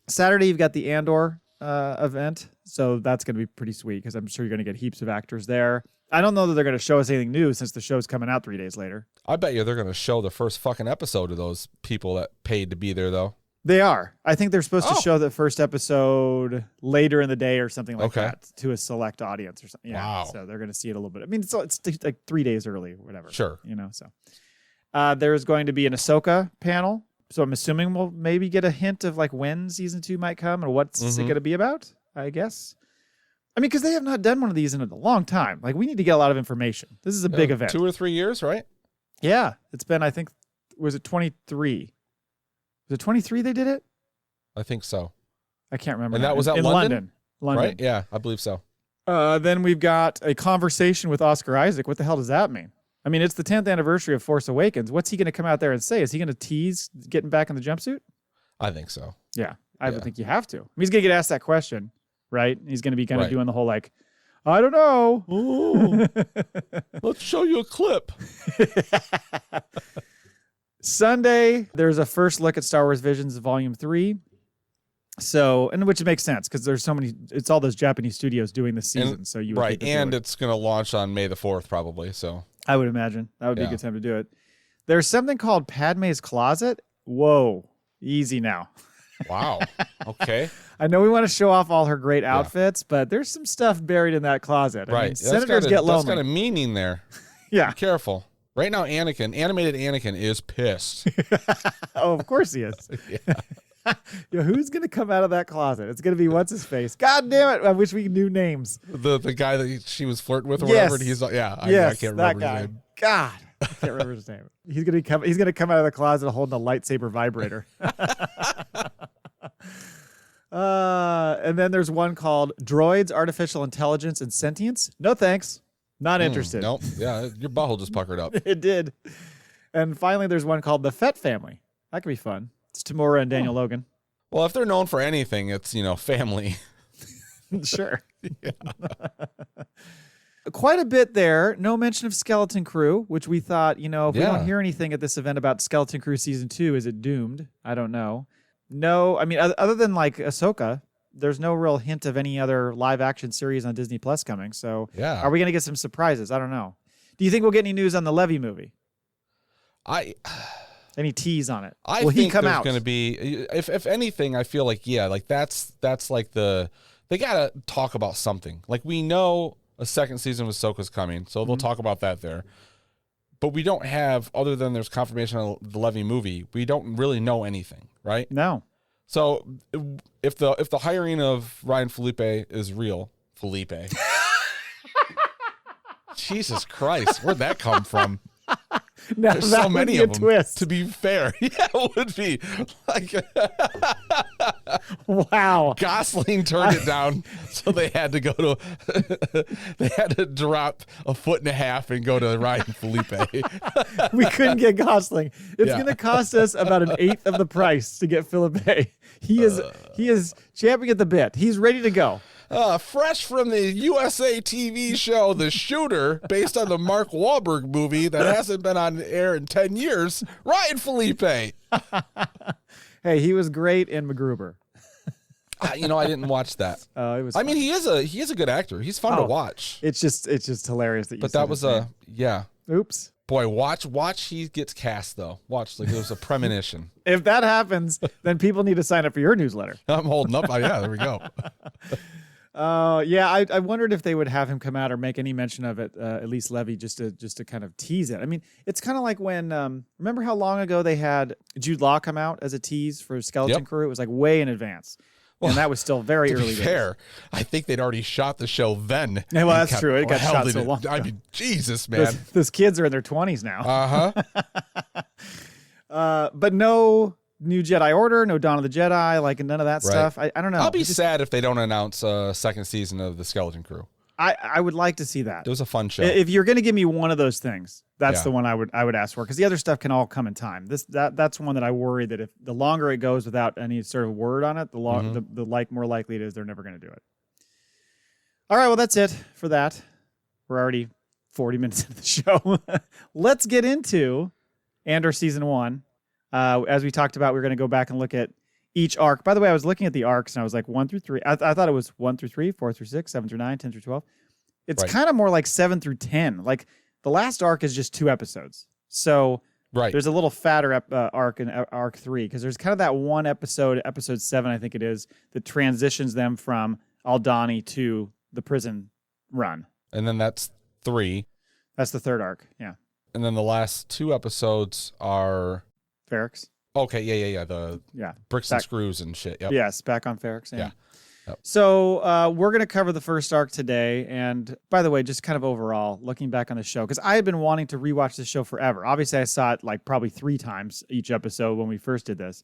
Saturday, you've got the Andor event, so that's going to be pretty sweet because I'm sure you're going to get heaps of actors there. I don't know that they're going to show us anything new since the show's coming out 3 days later. I bet you they're going to show the first fucking episode of those people that paid to be there, though. They are. I think they're supposed to show the first episode later in the day or something like that to a select audience or something. Yeah, wow. So they're going to see it a little bit. I mean, it's like 3 days early or whatever. Sure. So there's going to be an Ahsoka panel. So I'm assuming we'll maybe get a hint of like when season 2 might come or what's it going to be about, I guess. I mean, because they have not done one of these in a long time. Like, we need to get a lot of information. This is a big event. 2 or 3 years, right? Yeah. It's been, I think, was it 23? Was it 23 they did it? I think so. I can't remember. And that was at in London? London. Right? Yeah, I believe so. Then we've got a conversation with Oscar Isaac. What the hell does that mean? I mean, it's the 10th anniversary of Force Awakens. What's he going to come out there and say? Is he going to tease getting back in the jumpsuit? I think so. Yeah, I would think you have to. I mean, he's going to get asked that question, right? He's going to be kind of doing the whole like, I don't know. Ooh, let's show you a clip. Sunday, there's a first look at Star Wars Visions Volume 3. So, and which makes sense because there's so many, it's all those Japanese studios doing this season. So you would and it's going to launch on May the 4th probably. So I would imagine that would be a good time to do it. There's something called Padme's Closet. Whoa, easy now. Wow. Okay. I know we want to show off all her great outfits, but there's some stuff buried in that closet. Right. I mean, senators get lonely. That's got a meaning there. Yeah. Be careful. Right now, animated Anakin is pissed. Oh, of course he is. Yo, who's going to come out of that closet? It's going to be what's his face. God damn it. I wish we knew names. The guy that she was flirting with or whatever. He's I can't remember his name. God, I can't remember his name. He's going to come out of the closet holding a lightsaber vibrator. And then there's one called Droids, Artificial Intelligence, and Sentience. No thanks. Not interested. Nope. Yeah, your butthole just puckered up. It did. And finally, there's one called The Fett Family. That could be fun. It's Tamora and Daniel Logan. Well, if they're known for anything, it's, family. Sure. Yeah. Quite a bit there. No mention of Skeleton Crew, which we thought, if we don't hear anything at this event about Skeleton Crew Season 2, is it doomed? I don't know. No, I mean, other than like Ahsoka, there's no real hint of any other live action series on Disney Plus coming. So are we going to get some surprises? I don't know. Do you think we'll get any news on the Levy movie? Any tease on it? Will he come out? Going to be, if anything, I feel like, that's like they got to talk about something. Like we know a second season of Ahsoka's coming, so they'll talk about that there. But we don't have, other than there's confirmation of the Levy movie, we don't really know anything, right? No. So if the hiring of Ryan Felipe is real, Jesus Christ, where'd that come from? Now There's that so many would be of a them. twist. To be fair, yeah, it would be like Wow. Gosling turned it down, so they had to go to they had to drop a foot and a half and go to Ryan Felipe. We couldn't get Gosling. It's Yeah. going to cost us about an eighth of the price to get Felipe. He is champing at the bit. He's ready to go. Fresh from the USA TV show The Shooter, based on the Mark Wahlberg movie that hasn't been on the air in 10 years, Ryan Felipe. Hey, he was great in MacGruber. I didn't watch that. It was. I mean, he is a good actor. He's fun to watch. It's just hilarious that you. But said that was his name. yeah. Oops. Boy, watch he gets cast though. Watch, like there's a premonition. If that happens, then people need to sign up for your newsletter. I'm holding up. Yeah, there we go. Yeah, I wondered if they would have him come out or make any mention of it, at least Levy, just to kind of tease it. I mean, it's kind of like when remember how long ago they had Jude Law come out as a tease for Skeleton Crew? It was like way in advance. Well, and that was still very early days. Fair, I think they'd already shot the show then. Yeah, well, that's true. It got shot so long. I mean, Jesus, man. Those kids are in their 20s now. Uh-huh. But no new Jedi Order, no Dawn of the Jedi, like none of that stuff. I don't know. I'll be sad if they don't announce a second season of the Skeleton Crew. I would like to see that. It was a fun show. If you're going to give me one of those things, that's the one I would ask for, because the other stuff can all come in time. That's one that I worry that if the longer it goes without any sort of word on it, the more likely it is they're never going to do it. All right, well that's it for that. We're already 40 minutes into the show. Let's get into Andor season 1. As we talked about, we're going to go back and look at each arc. By the way, I was looking at the arcs and I was like 1 through 3. I thought it was 1 through 3, 4 through 6, 7 through 9, 10 through 12. It's kind of more like 7 through 10. Like the last arc is just 2 episodes. So there's a little fatter arc in arc 3, because there's kind of that one episode 7, I think it is, that transitions them from Aldhani to the prison run. And then that's 3. That's the 3rd arc. Yeah. And then the last 2 episodes are Ferrix. Okay, yeah. The bricks and screws and shit. Yep. Yes, back on Ferrix. Yeah. Yep. So we're going to cover the first arc today. And by the way, just kind of overall, looking back on the show, because I had been wanting to rewatch this show forever. Obviously, I saw it like probably 3 times each episode when we first did this.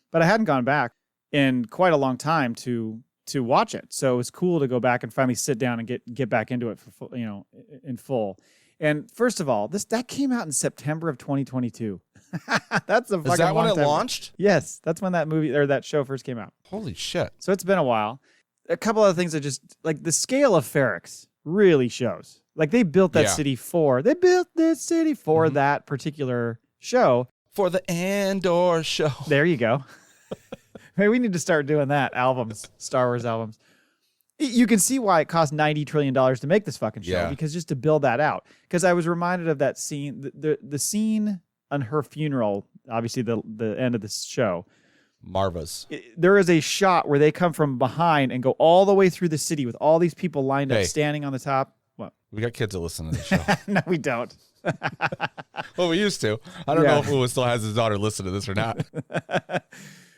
But I hadn't gone back in quite a long time to watch it. So it was cool to go back and finally sit down and get back into it for in full. And first of all, that came out in September of 2022. That's a fucking Is that when long it time. launched? Yes, that's when that movie or that show first came out. Holy shit. So it's been a while. A couple other things that just like the scale of Ferrix really shows. Like they built that city for that particular show. For the Andor show. There you go. Hey, we need to start doing that. Albums, Star Wars albums. You can see why it cost $90 trillion to make this fucking show, because just to build that out. Because I was reminded of that scene, the scene on her funeral, obviously the end of the show. Maarva's. There is a shot where they come from behind and go all the way through the city with all these people lined up, standing on the top. What? We got kids that listen to the show. No, we don't. Well, we used to. I don't know if Lewis still has his daughter listen to this or not.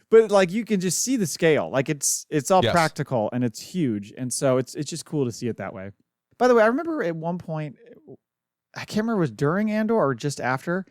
But like you can just see the scale. Like it's all practical and it's huge. And so it's just cool to see it that way. By the way, I remember at one point, I can't remember if it was during Andor or just after,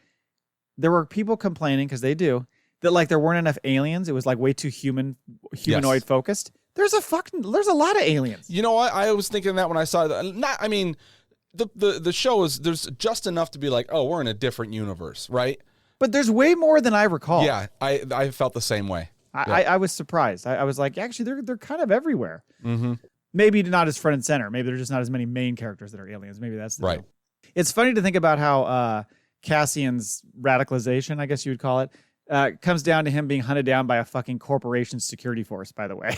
there were people complaining, because they do, that like there weren't enough aliens. It was like way too humanoid focused. There's a lot of aliens. You know what? I was thinking that when I saw that. The show there's just enough to be like, oh, we're in a different universe, right? But there's way more than I recall. Yeah, I felt the same way. I was surprised. I was like, actually, they're kind of everywhere. Mm-hmm. Maybe not as front and center. Maybe there's just not as many main characters that are aliens. Maybe that's the deal. It's funny to think about how Cassian's radicalization, I guess you would call it, comes down to him being hunted down by a fucking corporation's security force, by the way.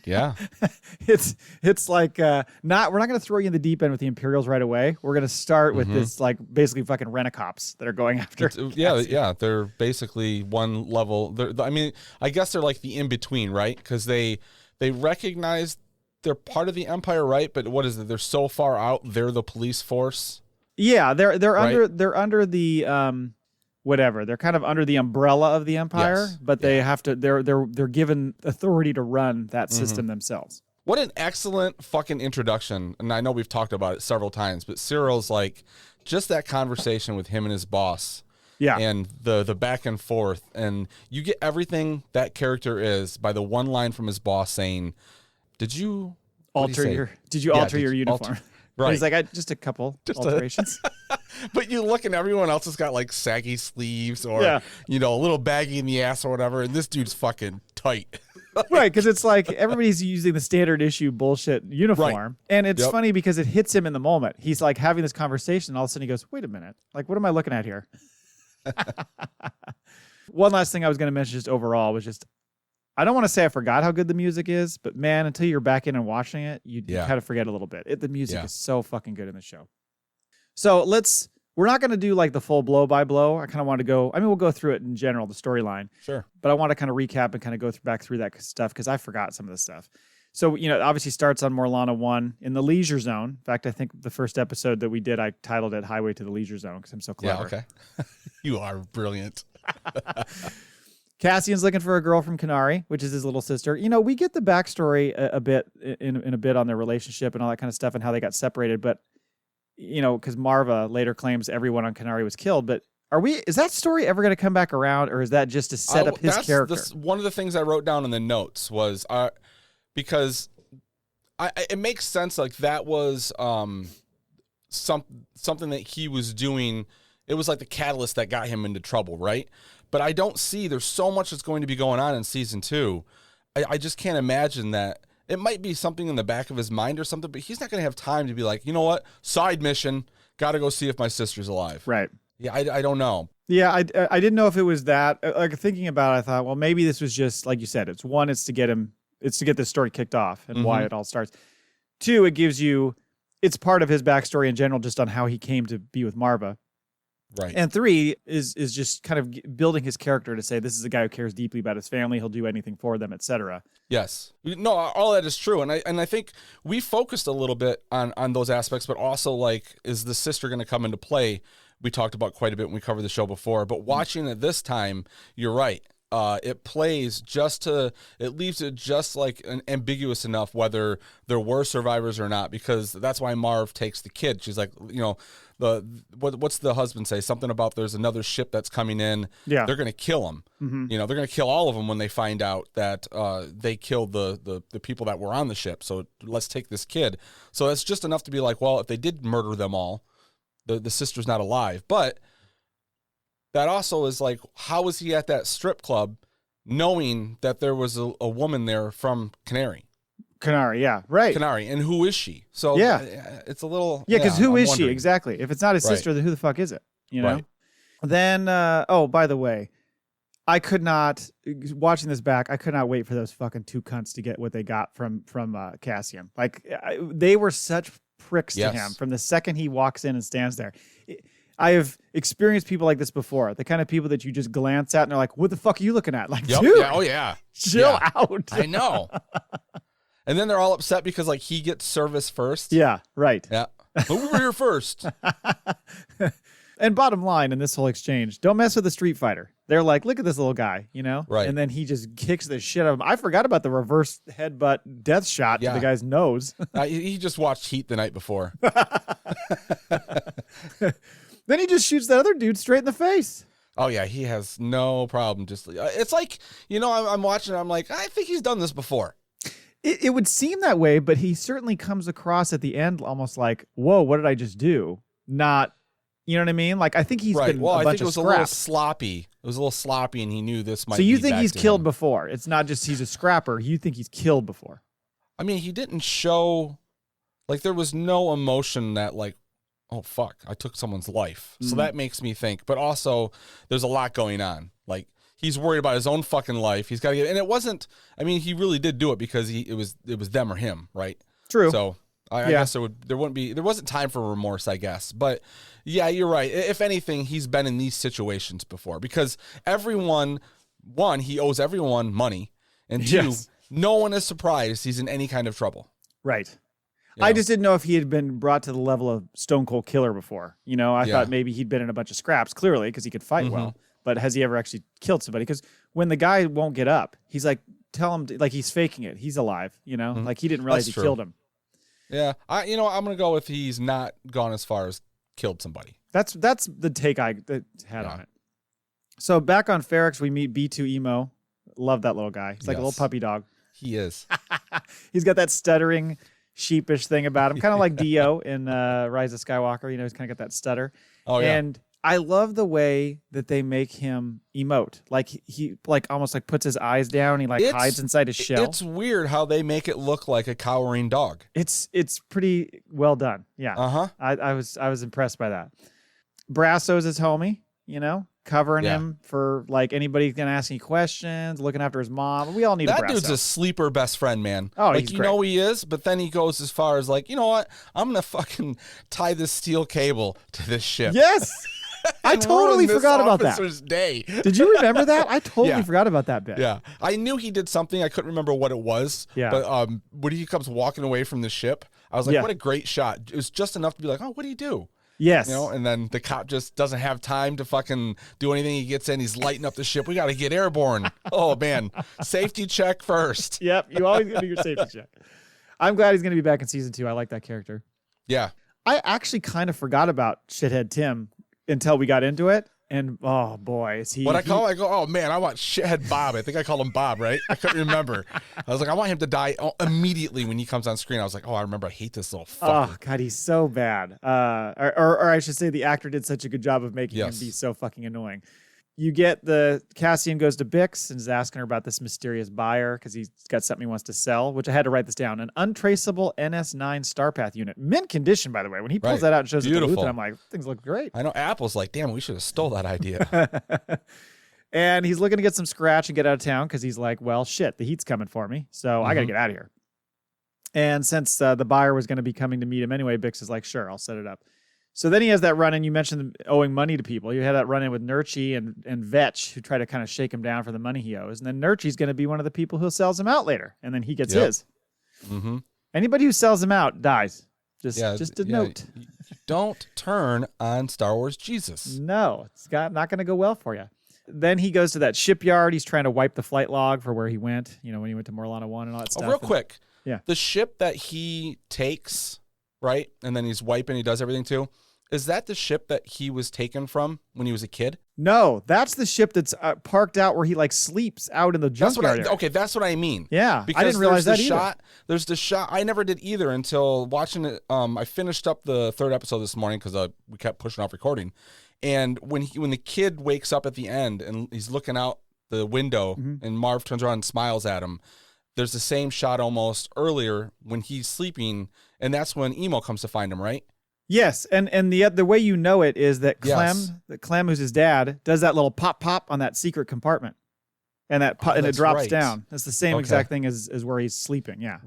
Yeah. It's like we're not going to throw you in the deep end with the Imperials right away. We're going to start with this like basically fucking rent-a-cops that are going after. Yeah. They're basically one level. I guess they're like the in-between, right? Because they recognize they're part of the Empire, right? But what is it? They're so far out. They're the police force. Yeah, they're under the whatever. They're kind of under the umbrella of the Empire, but they have to. They're given authority to run that system themselves. What an excellent fucking introduction. And I know we've talked about it several times, but Cyril's like, just that conversation with him and his boss. Yeah. And the back and forth, and you get everything that character is by the one line from his boss saying, "Did you alter your uniform?" Right. He's like, just a couple alterations. But you look and everyone else has got like saggy sleeves or a little baggy in the ass or whatever, and this dude's fucking tight. Right, because it's like everybody's using the standard issue bullshit uniform. Right. And it's funny because it hits him in the moment. He's like having this conversation, and all of a sudden he goes, wait a minute. Like, what am I looking at here? One last thing I was going to mention just overall was just, I don't want to say I forgot how good the music is, but man, until you're back in and watching it, you kind of forget a little bit. The music is so fucking good in the show. So we're not going to do like the full blow by blow. I kind of want to go, we'll go through it in general, the storyline. Sure. But I want to kind of recap and kind of go back through that stuff because I forgot some of the stuff. So, it obviously starts on Morlana 1 in the Leisure Zone. In fact, I think the first episode that we did, I titled it Highway to the Leisure Zone because I'm so clever. Yeah, okay. You are brilliant. Cassian's looking for a girl from Kenari, which is his little sister. We get the backstory a bit in a bit on their relationship and all that kind of stuff and how they got separated. But, because Maarva later claims everyone on Kenari was killed. But is that story ever going to come back around, or is that just to set up his character? One of the things I wrote down in the notes was because it makes sense. Like that was something that he was doing. It was like the catalyst that got him into trouble, right? But I don't see, there's so much that's going to be going on in season 2. I just can't imagine that. It might be something in the back of his mind or something, but he's not going to have time to be like, you know what? Side mission, got to go see if my sister's alive. Right. Yeah, I don't know. Yeah, I didn't know if it was that. Like thinking about it, I thought, well, maybe this was just, like you said, it's to get this story kicked off and why it all starts. 2, it's part of his backstory in general, just on how he came to be with Maarva. Right. And 3 is just kind of building his character to say, this is a guy who cares deeply about his family. He'll do anything for them, etc. Yes. No, all that is true. And I think we focused a little bit on those aspects, but also like, is the sister going to come into play? We talked about quite a bit when we covered the show before, but watching it this time, you're right. It leaves it just like ambiguous enough whether there were survivors or not, because that's why Marv takes the kid. She's like, what's the husband say? Something about there's another ship that's coming in. Yeah. They're going to kill him. Mm-hmm. They're going to kill all of them when they find out that they killed the people that were on the ship. So let's take this kid. So that's just enough to be like, well, if they did murder them all, the sister's not alive. But that also is like, how was he at that strip club knowing that there was a woman there from Kenari? Kenari, yeah, right. Kenari, and who is she? So it's a little... Yeah, because who is she exactly? If it's not his sister, then who the fuck is it? Right. Then, by the way, I could not, watching this back, I could not wait for those fucking 2 cunts to get what they got from Cassian. Like, they were such pricks to him from the second he walks in and stands there. I have experienced people like this before. The kind of people that you just glance at and they're like, what the fuck are you looking at? Like, dude, chill out. I know. And then they're all upset because like he gets service first. Yeah, right. Yeah. But we were here first. And bottom line in this whole exchange, don't mess with the Street Fighter. They're like, look at this little guy, Right. And then he just kicks the shit out of him. I forgot about the reverse headbutt death shot to the guy's nose. He just watched Heat the night before. Then he just shoots that other dude straight in the face. Oh, yeah. He has no problem. Just it's like, I'm watching. I'm like, I think he's done this before. It would seem that way, but he certainly comes across at the end almost like, whoa, what did I just do? Not, you know what I mean? Like, I think he's been a bunch of scrap. A little sloppy. It was a little sloppy, and he knew this might be. So you think he's killed before? It's not just he's a scrapper. You think he's killed before? I mean, he didn't show, like, there was no emotion that, like, oh, fuck, I took someone's life. So that makes me think. But also, there's a lot going on. Like, he's worried about his own fucking life. He's got to get, and it wasn't, I mean, he really did do it because it was them or him, right? True. So I guess there wasn't time for remorse, I guess. But yeah, you're right. If anything, he's been in these situations before because he owes everyone money, and 2, no one is surprised he's in any kind of trouble. Right. I just didn't know if he had been brought to the level of Stone Cold Killer before. I thought maybe he'd been in a bunch of scraps, clearly, because he could fight well. But has he ever actually killed somebody? Because when the guy won't get up, he's like, tell him, like he's faking it. He's alive, like he didn't realize he killed him. Yeah. I'm going to go with he's not gone as far as killed somebody. That's the take I had on it. So back on Ferrix, we meet B2 Emo. Love that little guy. He's like a little puppy dog. He is. He's got that stuttering, sheepish thing about him, kind of like Dio in Rise of Skywalker. You know, he's kind of got that stutter. Oh, yeah. And I love the way that they make him emote. Like he like almost like puts his eyes down. He like hides inside his shell. It's weird how they make it look like a cowering dog. It's pretty well done. Yeah. Uh-huh. I was impressed by that. Brasso's his homie, you know, covering him for like anybody can ask any questions, looking after his mom. We all need a Brasso. That dude's a sleeper best friend, man. Oh, like, he's you great. know he is, but then he goes as far as like, you know what? I'm going to fucking tie this steel cable to this ship. Yes. I totally forgot about that. Day. Did you remember that? I totally forgot about that bit. Yeah. I knew he did something. I couldn't remember what it was. Yeah. But when he comes walking away from the ship, I was like, what a great shot. It was just enough to be like, oh, what do you do? Yes. You know, and then the cop just doesn't have time to fucking do anything. He gets in, he's lighting up the ship. We got to get airborne. Oh, man. Safety check first. Yep. You always got to do your safety check. I'm glad he's going to be back in season 2. I like that character. Yeah. I actually kind of forgot about Shithead Tim until we got into it. And oh boy, is he. What I go, oh man, I want shithead Bob. I think I called him Bob, right? I couldn't remember. I was like, I want him to die immediately when he comes on screen. I was like, oh, I remember. I hate this little fucker. Oh God, he's so bad. Or I should say, the actor did such a good job of making him be so fucking annoying. You get Cassian goes to Bix and is asking her about this mysterious buyer because he's got something he wants to sell, which I had to write this down. An untraceable NS9 Starpath unit. Mint condition, by the way. When he pulls that out and shows it to Luthen, I'm like, things look great. I know Apple's like, damn, we should have stole that idea. And he's looking to get some scratch and get out of town because he's like, well, shit, the heat's coming for me. So I got to get out of here. And since the buyer was going to be coming to meet him anyway, Bix is like, sure, I'll set it up. So then he has that run-in. You mentioned owing money to people. You had that run-in with Nurchi and Vetch, who try to kind of shake him down for the money he owes. And then Nurchi's going to be one of the people who sells him out later. And then he gets his. Mm-hmm. Anybody who sells him out dies. Just a note. Don't turn on Star Wars Jesus. No, it's not going to go well for you. Then he goes to that shipyard. He's trying to wipe the flight log for where he went, you know, when he went to Morlana 1 and all that stuff. Real quick. Yeah. The ship that he takes, right, and then he's wiping, he does everything too. Is that the ship that he was taken from when he was a kid? No, that's the ship that's parked out where he like sleeps out in the junkyard. Okay, that's what I mean. Yeah, because I didn't realize that either. There's the shot. I never did either until watching it. I finished up the 3rd episode this morning because we kept pushing off recording. And when the kid wakes up at the end and he's looking out the window and Marv turns around and smiles at him, there's the same shot almost earlier when he's sleeping, and that's when Emo comes to find him, right? Yes, and the way you know it is that Clem, who's his dad, does that little pop on that secret compartment, and and it drops down. That's the same exact thing as where he's sleeping. Yeah,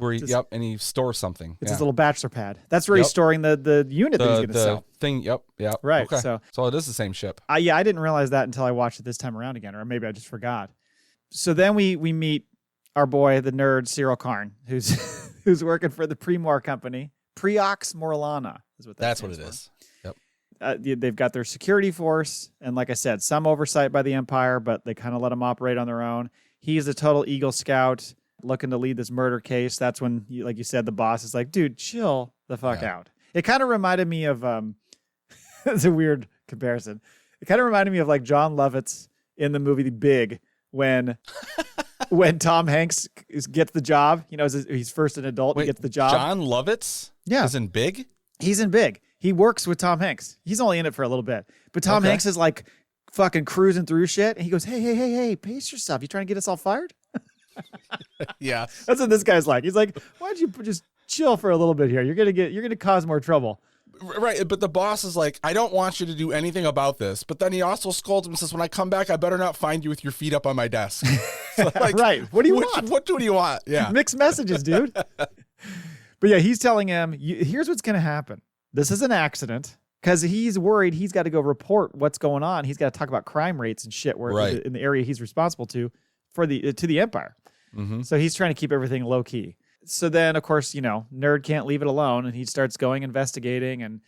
and he stores something. It's his little bachelor pad. That's where he's storing the unit that he's going to sell. Thing. Yep. Right. Okay. So it is the same ship. I didn't realize that until I watched it this time around again, or maybe I just forgot. So then we meet our boy, the nerd Cyril Karn, who's working for the Premor company. Preox Morlana is what that's what it is. Yep. They've got their security force, and like I said, some oversight by the Empire, but they kind of let them operate on their own. He's a total Eagle Scout looking to lead this murder case. That's when, like you said, the boss is like, dude, chill the fuck out. It kind of reminded me of, it's a weird comparison. It kind of reminded me of like John Lovitz in the movie The Big when Tom Hanks gets the job, you know, he's first an adult and gets the job. John Lovitz? Yeah. Is in Big? He's in Big. He works with Tom Hanks. He's only in it for a little bit. But Tom Hanks is like fucking cruising through shit. And he goes, hey, pace yourself. You trying to get us all fired? Yeah. That's what this guy's like. He's like, why don't you just chill for a little bit here? You're going to cause more trouble. Right, but the boss is like, I don't want you to do anything about this. But then he also scolds him and says, when I come back, I better not find you with your feet up on my desk. So like, right. What do you want? What do you want? Yeah. Mixed messages, dude. But yeah, he's telling him, here's what's going to happen. This is an accident because he's worried he's got to go report what's going on. He's got to talk about crime rates and shit in the area he's responsible to the Empire. Mm-hmm. So he's trying to keep everything low key. So then, of course, you know, Nerd can't leave it alone, and he starts going investigating, and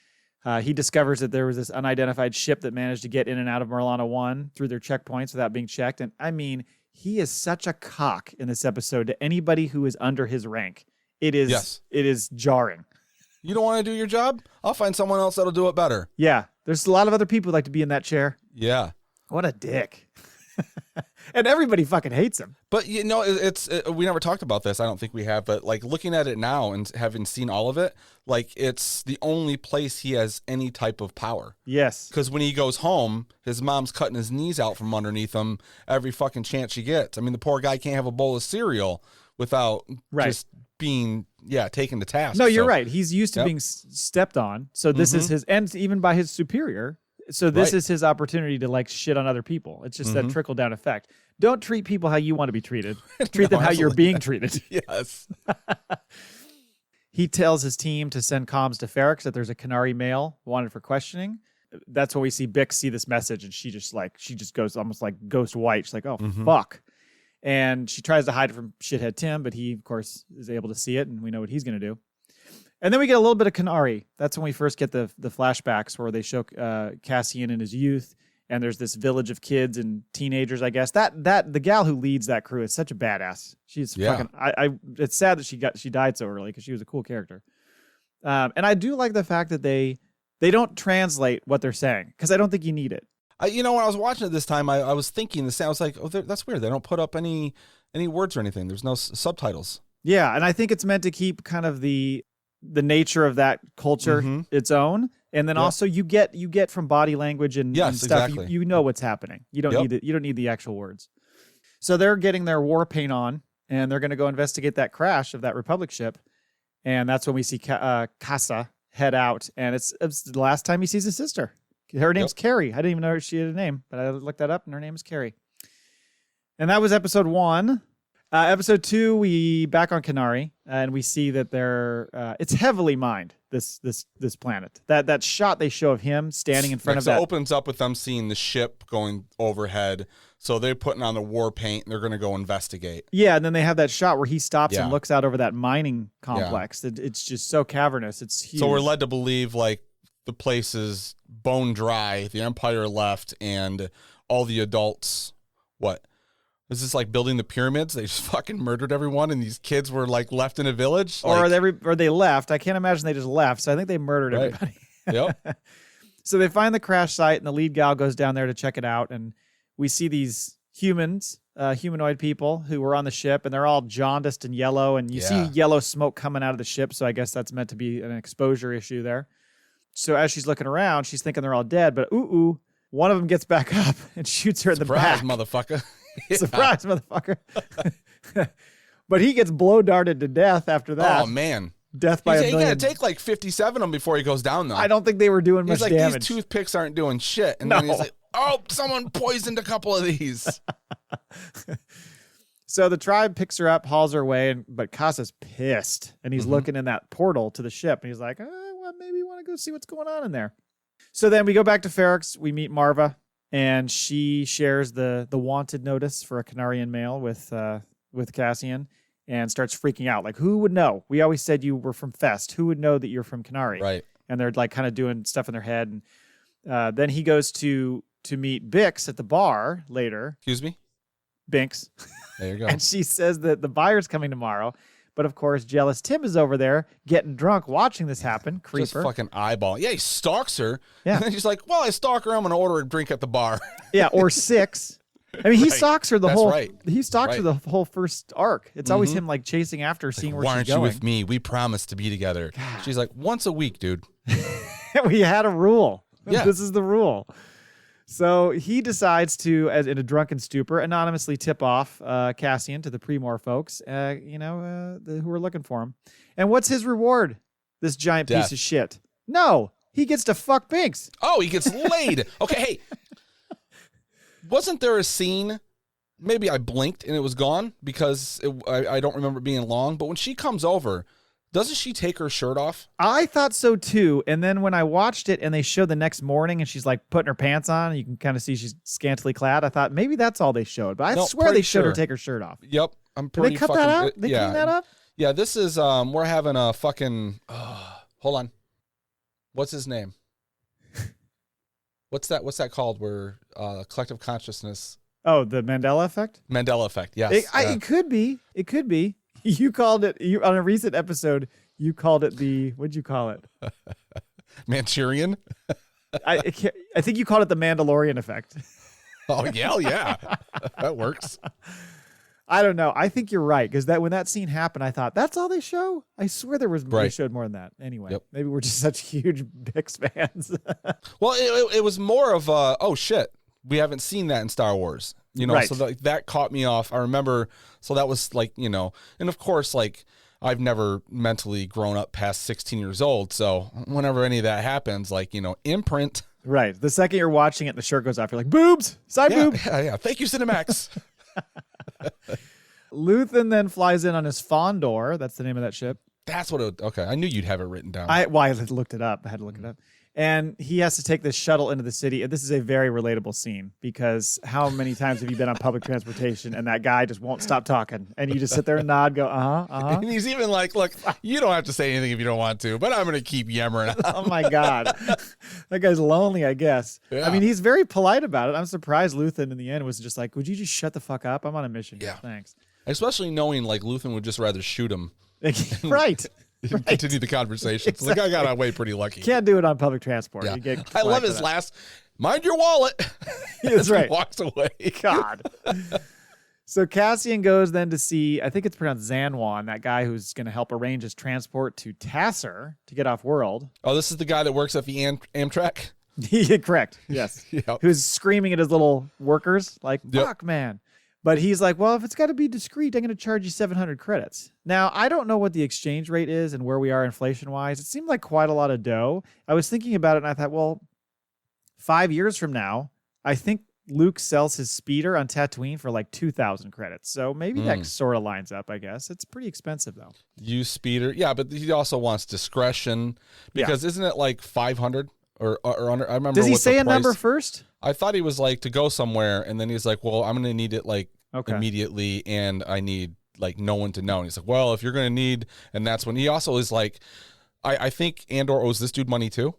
he discovers that there was this unidentified ship that managed to get in and out of Morlana 1 through their checkpoints without being checked. And I mean, he is such a cock in this episode to anybody who is under his rank. It is jarring. You don't want to do your job? I'll find someone else that'll do it better. Yeah. There's a lot of other people who like to be in that chair. Yeah. What a dick. And everybody fucking hates him. But, we never talked about this. I don't think we have. But, like, looking at it now and having seen all of it, like, it's the only place he has any type of power. Yes. Because when he goes home, his mom's cutting his knees out from underneath him every fucking chance she gets. I mean, the poor guy can't have a bowl of cereal without just being, taken to task. No, you're right. He's used to being stepped on. So this is his, and even by his superior. So this is his opportunity to like shit on other people. It's just that trickle down effect. Don't treat people how you want to be treated. Treat them how you're being treated. Yes. He tells his team to send comms to Ferrix that there's a Kenari male wanted for questioning. That's when we see Bix see this message, and she just goes almost like ghost white. She's like, oh, fuck. And she tries to hide it from shithead Timm, but he, of course, is able to see it, and we know what he's going to do. And then we get a little bit of Kenari. That's when we first get the flashbacks where they show Cassian in his youth, and there's this village of kids and teenagers, I guess. That the gal who leads that crew is such a badass. She's fucking. It's sad that she died so early because she was a cool character. And I do like the fact that they don't translate what they're saying because I don't think you need it. When I was watching it this time, I was thinking the same. I was like, oh, that's weird. They don't put up any words or anything. There's no subtitles. Yeah, and I think it's meant to keep kind of the nature of that culture its own, and then also you get from body language and stuff. Exactly. You know what's happening. You don't need it. You don't need the actual words. So they're getting their war paint on, and they're going to go investigate that crash of that Republic ship, and that's when we see Kassa head out, and it's the last time he sees his sister. Her name's Carrie. I didn't even know she had a name, but I looked that up, and her name is Carrie. And that was episode 1. Episode 2, we back on Kenari, and we see that it's heavily mined, this planet. That shot they show of him standing in front of that. It opens up with them seeing the ship going overhead, so they're putting on the war paint, and they're going to go investigate. Yeah, and then they have that shot where he stops and looks out over that mining complex. It's just so cavernous. It's huge. So we're led to believe, like, the place is bone dry, the Empire left, and all the adults, what? Is this like building the pyramids? They just fucking murdered everyone, and these kids were like left in a village? Or they left. I can't imagine they just left, so I think they murdered everybody. Yep. So they find the crash site, and the lead gal goes down there to check it out, and we see these humanoid people who were on the ship, and they're all jaundiced and yellow, and you see yellow smoke coming out of the ship, so I guess that's meant to be an exposure issue there. So as she's looking around, she's thinking they're all dead, but one of them gets back up and shoots her in the back. Surprise, motherfucker. Surprise, motherfucker. But he gets blow darted to death after that. Oh, man. Death by a million. He got to take like 57 of them before he goes down, though. I don't think they were doing much damage. These toothpicks aren't doing shit. And then he's like, oh, someone poisoned a couple of these. So the tribe picks her up, hauls her away, but Kassa's pissed. And he's looking in that portal to the ship. And he's like, well, maybe you want to go see what's going on in there. So then we go back to Ferrix. We meet Maarva. And she shares the wanted notice for a Kenarian male with Cassian and starts freaking out. Like, who would know? We always said you were from Fest. Who would know that you're from Kenari? Right. And they're like kind of doing stuff in their head. And then he goes to meet Bix at the bar later. Excuse me? Binks. There you go. And she says that the buyer's coming tomorrow. But of course, jealous Timm is over there getting drunk, watching this happen. Creeper. Just fucking eyeball. Yeah, he stalks her. Yeah. And then she's like, well, I stalk her. I'm going to order a drink at the bar. Yeah, or 6. I mean, he stalks her He stalks her the whole first arc. It's always him like chasing after her, seeing where she's going. Why aren't you with me? We promised to be together. God. She's like, once a week, dude. We had a rule. Yeah. This is the rule. So he decides to, as in a drunken stupor, anonymously tip off Cassian to the Pre-Mor folks, who are looking for him. And what's his reward? This giant piece of shit. No, he gets to fuck Binks. Oh, he gets laid. Okay, hey. Wasn't there a scene? Maybe I blinked and it was gone because I don't remember it being long. But when she comes over, doesn't she take her shirt off? I thought so too. And then when I watched it and they showed the next morning and she's like putting her pants on, and you can kind of see she's scantily clad. I thought maybe that's all they showed. But I swear they showed her take her shirt off. Yep. I'm pretty Did they cut that out? They clean that up? Yeah, this is, we're having a fucking, hold on. What's his name? What's that called where collective consciousness? Oh, the Mandela effect? Mandela effect, yes. It could be. It could be. You called it, on a recent episode, You called it what'd you call it? Manchurian? I think you called it the Mandalorian effect. Oh, yeah. That works. I don't know. I think you're right, because when that scene happened, I thought, that's all they show? I swear they showed more than that. Anyway, Maybe we're just such huge Bix fans. Well, it was more of oh, shit. We haven't seen that in Star Wars. Right. So that caught me off. I remember, so that was like, and of course, like, I've never mentally grown up past 16 years old. So whenever any of that happens, like, imprint. Right. The second you're watching it, the shirt goes off. You're like, boobs, side boob. Yeah. Thank you, Cinemax. Luthen then flies in on his Fondor. That's the name of that ship. That's what okay. I knew you'd have it written down. I looked it up. I had to look it up. And he has to take this shuttle into the city. And this is a very relatable scene, because how many times have you been on public transportation and that guy just won't stop talking? And you just sit there and nod, go, And he's even like, look, you don't have to say anything if you don't want to, but I'm going to keep yammering. Oh, my God. That guy's lonely, I guess. Yeah. I mean, he's very polite about it. I'm surprised Luthen in the end was just like, would you just shut the fuck up? I'm on a mission. Yeah. Thanks. Especially knowing like Luthen would just rather shoot him. Right. Continue the conversation. Exactly. So the guy got away pretty lucky. Can't do it on public transport. Yeah. You get I love his last, mind your wallet. That's right. He walks away. God. So Cassian goes then to see, I think it's pronounced Zanwan, that guy who's going to help arrange his transport to Tasser to get off world. Oh, this is the guy that works at the Amtrak? Yeah, correct. Yes. Yep. Who's screaming at his little workers like, fuck, man. But he's like, well, if it's got to be discreet, I'm going to charge you 700 credits. Now, I don't know what the exchange rate is and where we are inflation-wise. It seemed like quite a lot of dough. I was thinking about it, and I thought, well, 5 years from now, I think Luke sells his speeder on Tatooine for like 2,000 credits. So maybe that sort of lines up, I guess. It's pretty expensive, though. Use speeder. Yeah, but he also wants discretion, because isn't it like 500 or under? I remember. Does he say a price, number first? I thought he was like to go somewhere, and then he's like, well, I'm going to need it like immediately, and I need like no one to know. And he's like, well, if you're going to need, and that's when he also is like, I think Andor owes this dude money too.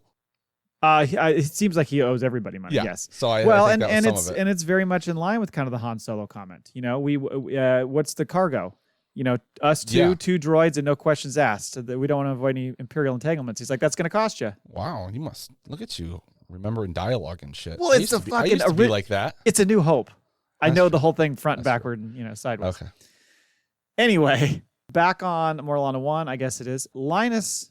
It seems like he owes everybody money. Yeah. Yes. So I think that was some of it. And it's very much in line with kind of the Han Solo comment. We what's the cargo? Us two droids and no questions asked. So that we don't want to avoid any Imperial entanglements. He's like, that's going to cost you. Wow, you must look at you remembering dialogue and shit. Well, it's I used to be like that. It's A New Hope. I know the whole thing front and backward and sideways. Okay. Anyway, back on Morlana 1, I guess it is. Linus.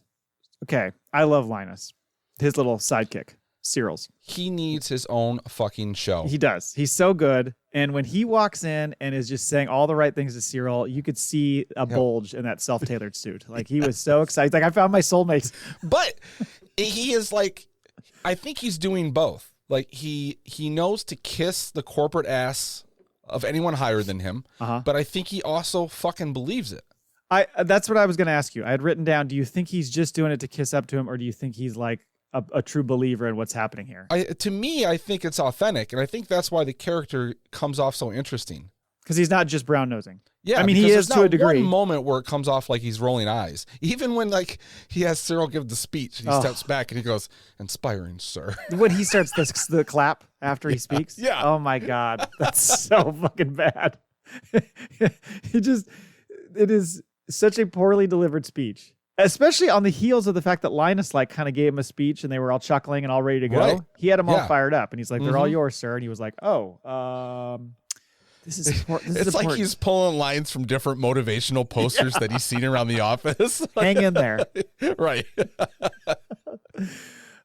Okay, I love Linus. His little sidekick, Cyril's. He needs his own fucking show. He does. He's so good. And when he walks in and is just saying all the right things to Cyril, you could see a bulge in that self-tailored suit. Like, he was so excited. Like, I found my soulmates. But he is like, I think he's doing both. Like, he knows to kiss the corporate ass of anyone higher than him, but I think he also fucking believes it. That's what I was going to ask you. I had written down, do you think he's just doing it to kiss up to him, or do you think he's like a true believer in what's happening here? To me, I think it's authentic, and I think that's why the character comes off so interesting. Because he's not just brown nosing. Yeah, I mean, he is to a degree. One moment where it comes off like he's rolling eyes. Even when like he has Cyril give the speech, he steps back and he goes, "Inspiring, sir." When he starts the clap after he speaks. Yeah. Oh my God, that's so fucking bad. It is such a poorly delivered speech. Especially on the heels of the fact that Linus like kind of gave him a speech and they were all chuckling and all ready to go. Right. He had them all fired up and he's like, "They're all yours, sir." And he was like, this is important. It's like he's pulling lines from different motivational posters that he's seen around the office. Hang in there. Right.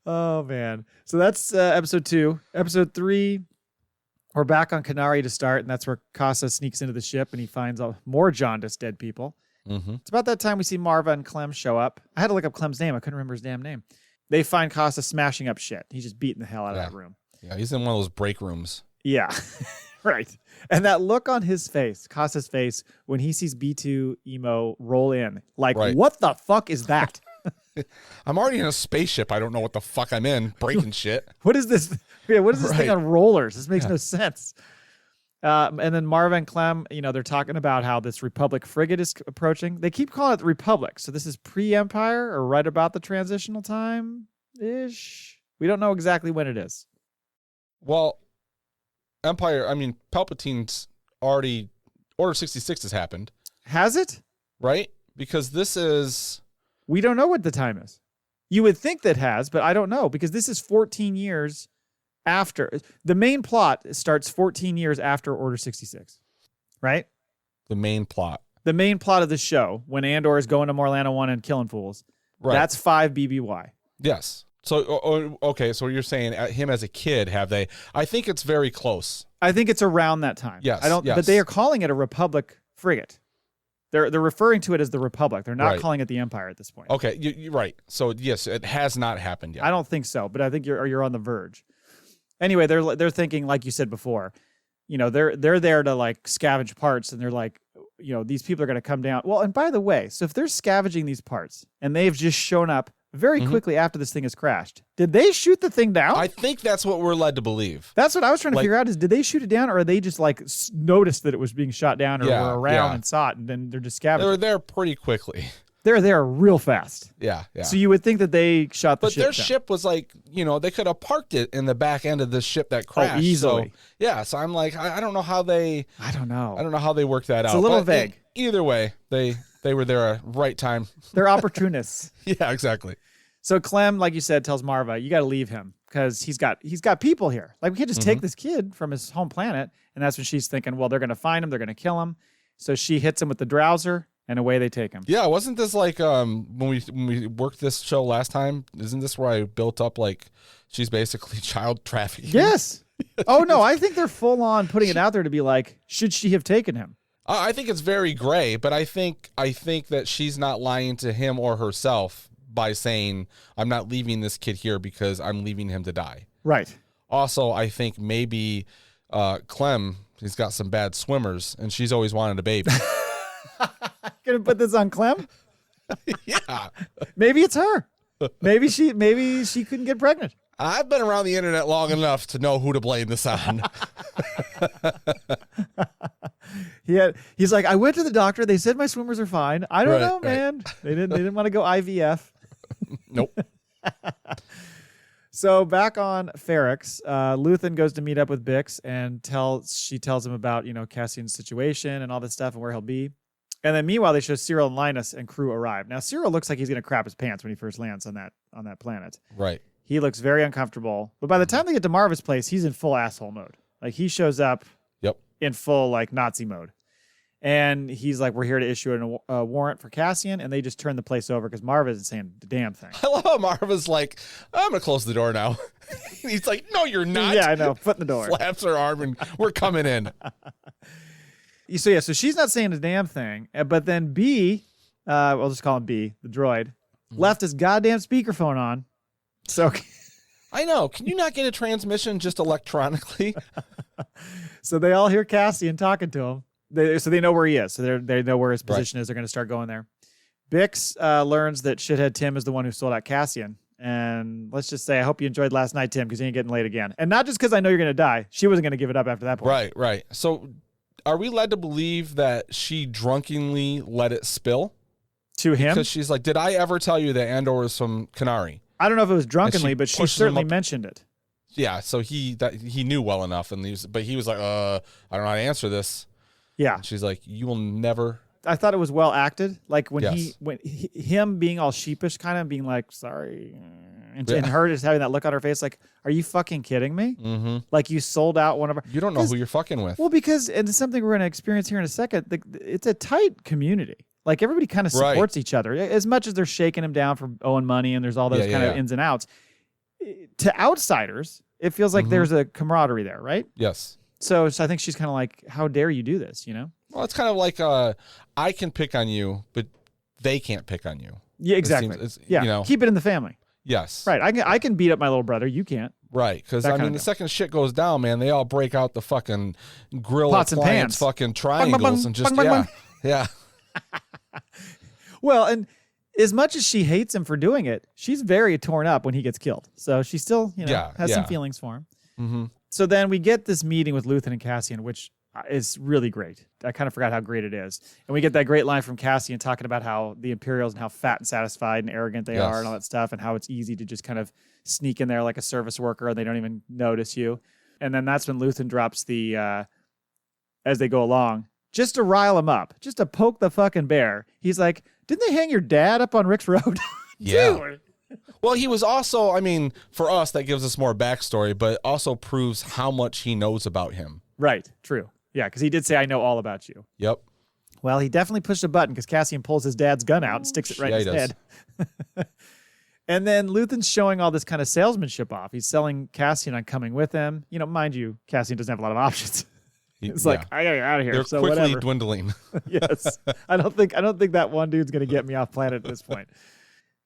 Oh, man. So that's episode 2. Episode 3, we're back on Kenari to start, and that's where Kassa sneaks into the ship and he finds more jaundiced dead people. Mm-hmm. It's about that time we see Maarva and Clem show up. I had to look up Clem's name. I couldn't remember his damn name. They find Kassa smashing up shit. He's just beating the hell out of that room. Yeah, he's in one of those break rooms. Yeah, right. And that look on his face, Kassa's face, when he sees B2 Emo roll in, like, what the fuck is that? I'm already in a spaceship. I don't know what the fuck I'm in, breaking shit. What is this? Yeah, what is this thing on rollers? This makes no sense. And then Maarva and Clem, they're talking about how this Republic frigate is approaching. They keep calling it the Republic. So this is pre-Empire or right about the transitional time-ish. We don't know exactly when it is. Well, Empire, Palpatine's already, Order 66 has happened. Has it? Right? Because this is, We don't know what the time is. You would think that has, but I don't know because this is 14 years after. The main plot starts 14 years after Order 66, right? The main plot. The main plot of the show, when Andor is going to Morlana 1 and killing fools. Right. That's 5 BBY. Yes. So, okay, so you're saying him as a kid, have they? I think it's very close. I think it's around that time. Yes. But they are calling it a Republic frigate. They're referring to it as the Republic. They're not calling it the Empire at this point. Okay, you're right. So yes, it has not happened yet. I don't think so, but I think you're on the verge. Anyway, they're thinking, like you said before, they're there to like scavenge parts, and they're like, these people are going to come down. Well, and by the way, so if they're scavenging these parts and they've just shown up very quickly after this thing has crashed, did they shoot the thing down? I think that's what we're led to believe. That's what I was trying to figure out is, did they shoot it down, or are they just like noticed that it was being shot down, or were around and saw it, and then they're just scavenging? They were there pretty quickly. They're there real fast. Yeah. So you would think that they shot the ship down. But their ship was like, they could have parked it in the back end of the ship that crashed. Oh, easily. So I'm like, I don't know how they... I don't know how they worked that out. It's a little vague. Either way, they were there at right time. They're opportunists. Yeah, exactly. So Clem, like you said, tells Maarva, you got to leave him because he's got people here. Like, we can't just take this kid from his home planet. And that's when she's thinking, well, they're going to find him. They're going to kill him. So she hits him with the Drowser, and away they take him. Yeah, wasn't this like when we worked this show last time? Isn't this where I built up like she's basically child trafficking? Yes. Oh, no, I think they're full on putting it out there to be like, should she have taken him? I think it's very gray, but I think that she's not lying to him or herself by saying, I'm not leaving this kid here because I'm leaving him to die. Right. Also, I think maybe Clem, he's got some bad swimmers, and she's always wanted a baby. Gonna put this on Clem? Yeah. Maybe it's her. Maybe she couldn't get pregnant. I've been around the internet long enough to know who to blame this on. He's like, I went to the doctor. They said my swimmers are fine. I don't know, man. They didn't want to go IVF. Nope. So back on Ferrix, Luthen goes to meet up with Bix and she tells him about, Cassian's situation and all this stuff and where he'll be. And then meanwhile, they show Cyril and Linus and crew arrive. Now, Cyril looks like he's going to crap his pants when he first lands on that planet. Right. He looks very uncomfortable. But by the time they get to Maarva's place, he's in full asshole mode. Like, he shows up in full, like, Nazi mode. And he's like, we're here to issue a warrant for Cassian. And they just turn the place over because Maarva isn't saying the damn thing. I love how Marva's like, I'm going to close the door now. He's like, no, you're not. Yeah, I know. Foot in the door. Slaps her arm and we're coming in. So she's not saying a damn thing. But then B, we'll just call him B, the droid, left his goddamn speakerphone on. So I know. Can you not get a transmission just electronically? So they all hear Cassian talking to him. So they know where he is. So they know where his position is. They're going to start going there. Bix learns that shithead TImm is the one who sold out Cassian. And let's just say, I hope you enjoyed last night, TImm, because you ain't getting late again. And not just because I know you're going to die. She wasn't going to give it up after that point. Right. So are we led to believe that she drunkenly let it spill? To him? Because she's like, did I ever tell you that Andor was from Kenari? I don't know if it was drunkenly, but she certainly mentioned it. Yeah, so he knew well enough, but he was like, I don't know how to answer this. Yeah. And she's like, you will never. I thought it was well acted. Like when him being all sheepish, kind of being like, sorry. And her just having that look on her face, like, are you fucking kidding me? Mm-hmm. Like, you sold out one of our. You don't know who you're fucking with. Well, because, and it's something we're going to experience here in a second, it's a tight community. Like, everybody kind of supports each other. As much as they're shaking him down for owing money and there's all those kind of ins and outs. To outsiders, it feels like there's a camaraderie there, right? Yes. So I think she's kind of like, how dare you do this, Well, it's kind of like I can pick on you, but they can't pick on you. Yeah, exactly. Keep it in the family. Yes. Right. I can beat up my little brother. You can't. Right. Because, the second shit goes down, man, they all break out the fucking grill pots and pans, fucking triangles and just, yeah. Well, and as much as she hates him for doing it, she's very torn up when he gets killed. So she still, has some feelings for him. Mm-hmm. So then we get this meeting with Luthen and Cassian, which is really great. I kind of forgot how great it is. And we get that great line from Cassian talking about how the Imperials and how fat and satisfied and arrogant they are and all that stuff, and how it's easy to just kind of sneak in there like a service worker and they don't even notice you. And then that's when Luthen drops the, as they go along, just to rile him up, just to poke the fucking bear. He's like, didn't they hang your dad up on Rick's Road? Yeah. Dude. Well, he was also, I mean, for us, that gives us more backstory, but also proves how much he knows about him. Right. True. Yeah, because he did say, I know all about you. Yep. Well, he definitely pushed a button because Cassian pulls his dad's gun out and sticks it right in his head. And then Luthen's showing all this kind of salesmanship off. He's selling Cassian on coming with him. You know, mind you, Cassian doesn't have a lot of options. It's like, I gotta get out of here. They're so quickly whatever. dwindling. Yes. I don't think that one dude's gonna get me off planet at this point.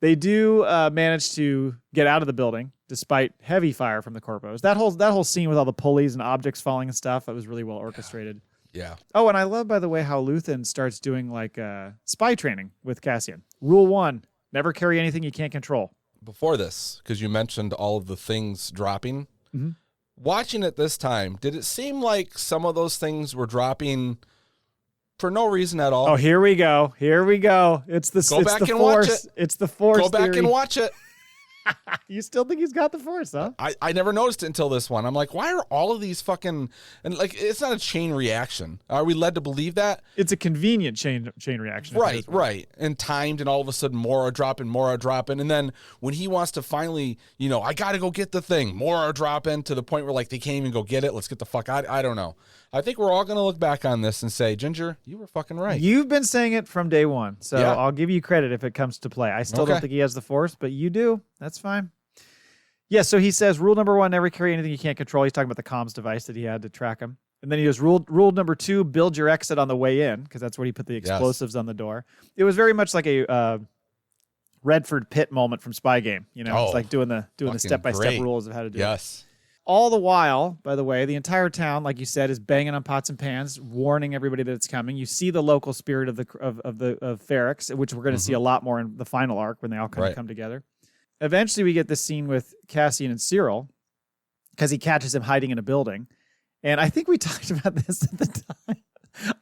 They do manage to get out of the building despite heavy fire from the corpos. That whole scene with all the pulleys and objects falling and stuff, that was really well orchestrated. Yeah. Oh, and I love, by the way, how Luthen starts doing like spy training with Cassian. Rule 1, never carry anything you can't control. Before this, because you mentioned all of the things dropping, watching it this time, did it seem like some of those things were dropping for no reason at all? Oh, here we go. It's the Go back and Force. watch it. It's the Force. Go back theory. and watch it. You still think he's got the Force, huh? I never noticed it until this one. I'm like, why are all of these fucking... And like, it's not a chain reaction. Are we led to believe that? It's a convenient chain reaction. Right. And timed, and all of a sudden more are dropping. And then when he wants to finally, I got to go get the thing, more are dropping to the point where like they can't even go get it. Let's get the fuck out. I don't know. I think we're all going to look back on this and say, Ginger, you were fucking right. You've been saying it from day one, so Yeah. I'll give you credit if it comes to play. I still don't think he has the Force, but you do. That's fine. Yeah, so he says, rule number 1, never carry anything you can't control. He's talking about the comms device that he had to track him. And then he goes, rule number 2, build your exit on the way in, because that's where he put the explosives on the door. It was very much like a Redford Pitt moment from Spy Game. It's like doing the step-by-step rules of how to do it. Yes. All the while, by the way, the entire town, like you said, is banging on pots and pans, warning everybody that it's coming. You see the local spirit of Ferrix, which we're going to see a lot more in the final arc when they all kind of come together. Eventually, we get this scene with Cassian and Cyril because he catches him hiding in a building. And I think we talked about this at the time.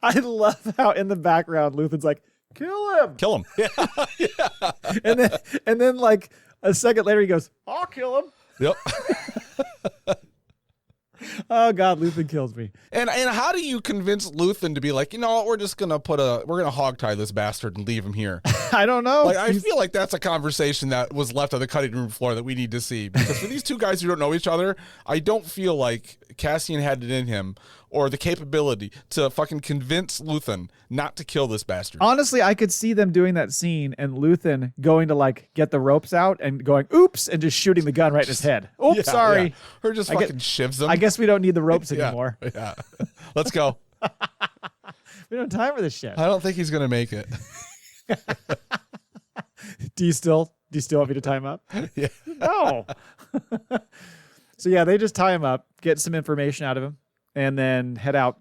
I love how in the background, Luthen's like, kill him. Kill him. Yeah. And then like a second later, he goes, I'll kill him. Yep. Oh God, Luthen kills me. And how do you convince Luthen to be like, you know what, we're gonna hog tie this bastard and leave him here? I don't know. Like, I feel like that's a conversation that was left on the cutting room floor that we need to see, because for these two guys who don't know each other, I don't feel like Cassian had it in him or the capability to fucking convince Luthen not to kill this bastard. Honestly, I could see them doing that scene and Luthen going to like get the ropes out and going, oops, and just shooting the gun right in his head. Oops, sorry. Yeah. Or just fucking shivs him. I guess we don't need the ropes anymore. Yeah. Let's go. We don't have time for this shit. I don't think he's going to make it. Do you still want me to tie him up? Yeah. No. So yeah, they just tie him up, get some information out of him, and then head out.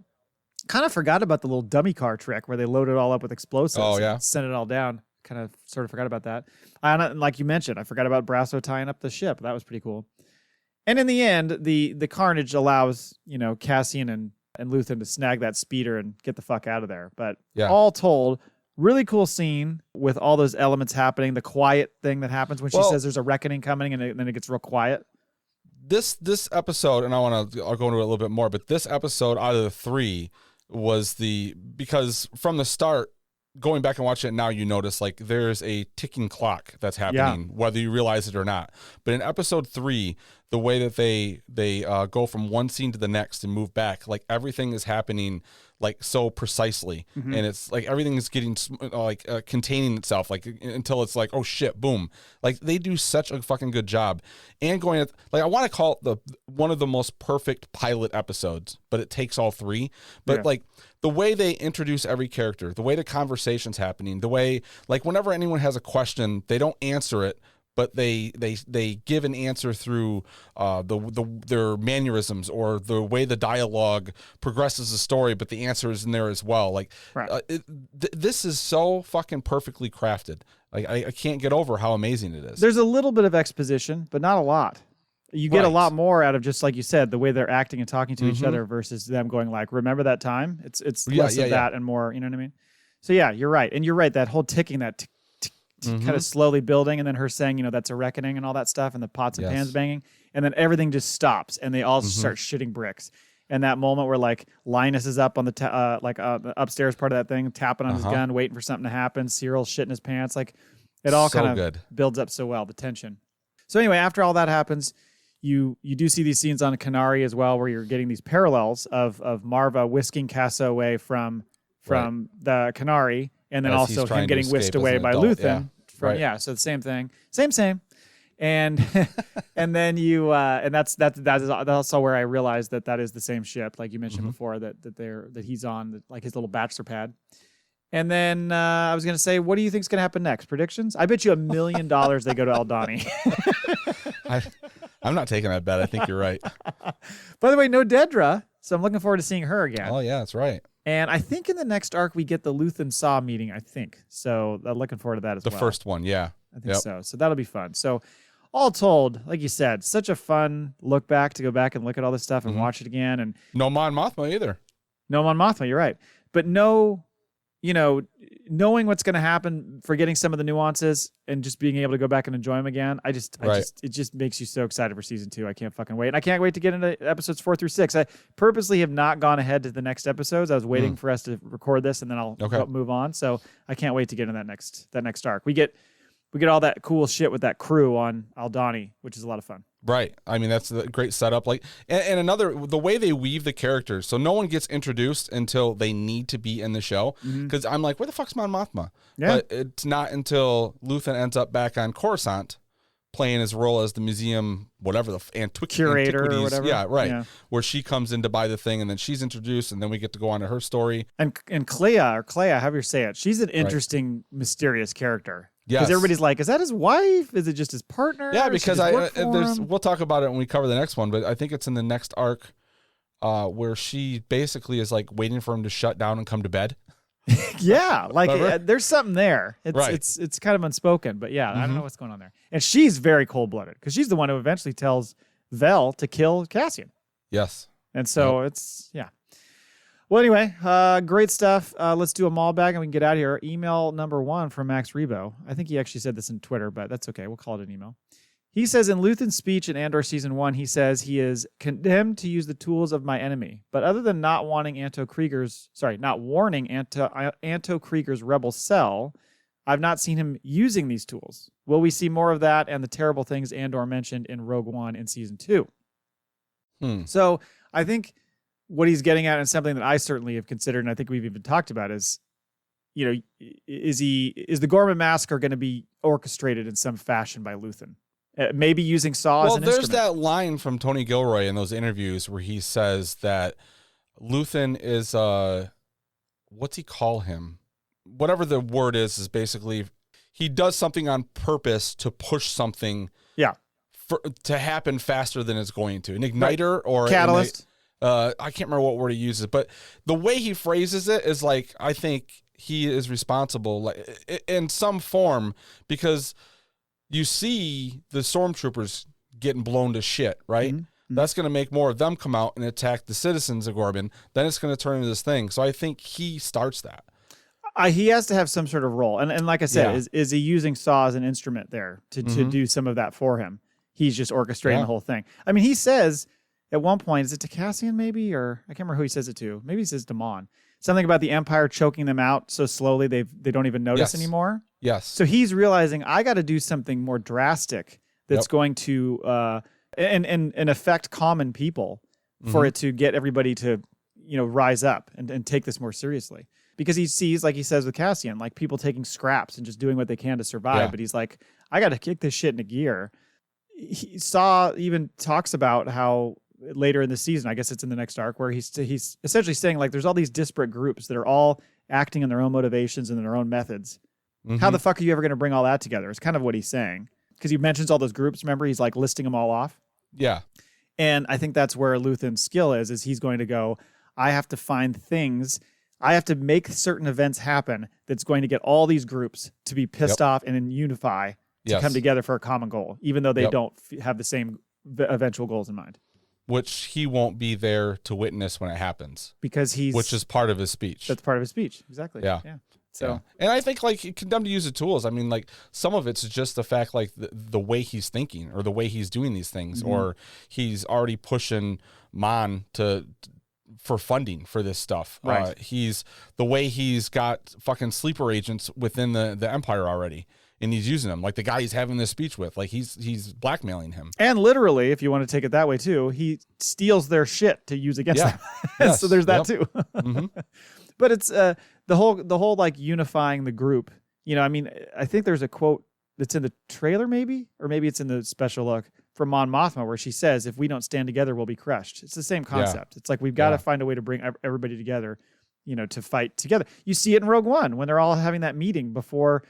Kind of forgot about the little dummy car trick where they load it all up with explosives. Oh, yeah. And send it all down. Kind of sort of forgot about that. And like you mentioned, I forgot about Brasso tying up the ship. That was pretty cool. And in the end, the carnage allows, Cassian and Luthen to snag that speeder and get the fuck out of there. But all told, really cool scene with all those elements happening. The quiet thing that happens when she says there's a reckoning coming, and then it gets real quiet. This episode, and I'll go into it a little bit more, but this episode out of the 3 was because from the start, going back and watching it now, you notice like there's a ticking clock that's happening, whether you realize it or not. But in episode 3, the way that they go from one scene to the next and move back, like everything is happening like so precisely, and it's like everything is getting containing itself, like until it's like, oh shit, boom. Like they do such a fucking good job, and going like I want to call it one of the most perfect pilot episodes, but it takes all 3. But like the way they introduce every character, the way the conversation's happening, the way like whenever anyone has a question, they don't answer it, but they give an answer through their mannerisms or the way the dialogue progresses the story, but the answer is in there as well. Like this is so fucking perfectly crafted. Like I can't get over how amazing it is. There's a little bit of exposition, but not a lot. You get a lot more out of just like you said, the way they're acting and talking to each other versus them going like, "Remember that time?" It's less of that and more. You know what I mean? So yeah, you're right, and you're right. That whole ticking, that kind of slowly building, and then her saying, that's a reckoning and all that stuff, and the pots and pans banging, and then everything just stops, and they all start shitting bricks. And that moment where like Linus is up on the the upstairs part of that thing, tapping on his gun, waiting for something to happen. Cyril's shitting his pants. Like it all So kind of good. builds up so well, the tension. So anyway, after all that happens, you do see these scenes on Canary as well, where you're getting these parallels of Maarva whisking Kassa away from the Canary, and then As he's also trying him to getting whisked escape as away an by adult, Luthen. yeah. So the same thing, same. And and then you and that's also where I realized that is the same ship, like you mentioned before, that he's on, like his little bachelor pad. And then I was gonna say, what do you think is gonna happen next? Predictions? I bet you $1 million they go to Aldhani. I'm not taking that bet. I think you're right. By the way, no Dedra, so I'm looking forward to seeing her again. Oh yeah, that's right. And I think in the next arc we get the Luthen Saw meeting. I think so. I'm looking forward to that as well. The first one, yeah. I think so. So that'll be fun. So all told, like you said, such a fun look back to go back and look at all this stuff and watch it again. And no Mon Mothma either. No Mon Mothma, you're right. But no, knowing what's going to happen, forgetting some of the nuances, and just being able to go back and enjoy them again. It just makes you so excited for season 2. I can't fucking wait. And I can't wait to get into episodes 4 through 6. I purposely have not gone ahead to the next episodes. I was waiting for us to record this, and then I'll move on. So I can't wait to get in that next arc. We get all that cool shit with that crew on Aldhani, which is a lot of fun. Right. I mean, that's a great setup. Like, and another, the way they weave the characters, so no one gets introduced until they need to be in the show. Because I'm like, where the fuck's Mon Mothma? Yeah. But it's not until Luthen ends up back on Coruscant, playing his role as the museum, whatever, the curator antiquities. Or whatever. Yeah, right. Yeah. Where she comes in to buy the thing, and then she's introduced, and then we get to go on to her story. And Clea, however you say it, she's an interesting, mysterious character. Yes. Because everybody's like, is that his wife? Is it just his partner? Yeah, because we'll talk about it when we cover the next one, but I think it's in the next arc where she basically is like waiting for him to shut down and come to bed. Yeah, like there's something there. It's kind of unspoken, but yeah, I don't know what's going on there. And she's very cold-blooded because she's the one who eventually tells Vel to kill Cassian. Yes. And so yeah. Well, anyway, great stuff. Let's do a Maul Bag and we can get out of here. Email number 1 from Max Rebo. I think he actually said this in Twitter, but that's okay. We'll call it an email. He says, in Luthen's speech in Andor Season 1, he says he is condemned to use the tools of my enemy. But other than not warning Anto Krieger's rebel cell, I've not seen him using these tools. Will we see more of that and the terrible things Andor mentioned in Rogue One in Season 2? So I think what he's getting at, and something that I certainly have considered, and I think we've even talked about, is, is the Gorman Massacre going to be orchestrated in some fashion by Luthen? Maybe using Saw as an instrument. Well, there's that line from Tony Gilroy in those interviews where he says that Luthen is, what's he call him? Whatever the word is basically, he does something on purpose to push something to happen faster than it's going to. An igniter or catalyst. I can't remember what word he uses, but the way he phrases it is like, I think he is responsible, like in some form, because you see the stormtroopers getting blown to shit, right? That's going to make more of them come out and attack the citizens of Gorman. Then it's going to turn into this thing. So I think he starts that. He has to have some sort of role. And like I said, is he using Saw as an instrument there to do some of that for him? He's just orchestrating the whole thing. I mean, he says at one point, is it to Cassian maybe? Or I can't remember who he says it to. Maybe he says to Mon. Something about the Empire choking them out so slowly they don't even notice anymore. Yes. So he's realizing, I got to do something more drastic that's going to and affect common people for it to get everybody to rise up and take this more seriously. Because he sees, like he says with Cassian, like people taking scraps and just doing what they can to survive. But he's like, I got to kick this shit into gear. He even talks about how later in the season, I guess it's in the next arc, where he's essentially saying, like, there's all these disparate groups that are all acting in their own motivations and their own methods. How the fuck are you ever going to bring all that together? It's kind of what he's saying. Because he mentions all those groups. Remember, he's like listing them all off. Yeah. And I think that's where Luthen's skill is he's going to go, I have to find things. I have to make certain events happen that's going to get all these groups to be pissed off and then unify to come together for a common goal, even though they don't have the same eventual goals in mind. Which he won't be there to witness when it happens. Because which is part of his speech. That's part of his speech. Exactly. Yeah. So, and I think like condemned to use the tools. I mean, like some of it's just the fact, like the way he's thinking or the way he's doing these things, or he's already pushing Mon to for funding for this stuff. Right. He's the way he's got fucking sleeper agents within the Empire already, and he's using them. Like the guy he's having this speech with, like he's blackmailing him. And literally, if you want to take it that way too, he steals their shit to use against them. Yes. So there's that too. Mm-hmm. But it's the whole like unifying the group. You know, I mean, I think there's a quote that's in the trailer, maybe, or maybe it's in the special look from Mon Mothma, where she says, "If we don't stand together, we'll be crushed." It's the same concept. It's like we've got to find a way to bring everybody together, you know, to fight together. You see it in Rogue One when they're all having that meeting before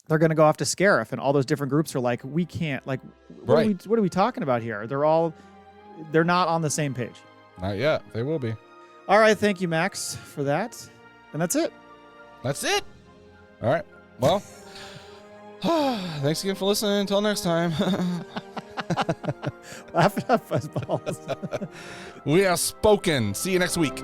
they're going to go off to Scarif, and all those different groups are like, "We can't." Like, what are we talking about here? They're not on the same page. Not yet. They will be. All right. Thank you, Max, for that. And that's it. That's it. All right. Well, thanks again for listening. Until next time. Laugh it up, fuzzballs. We are spoken. See you next week.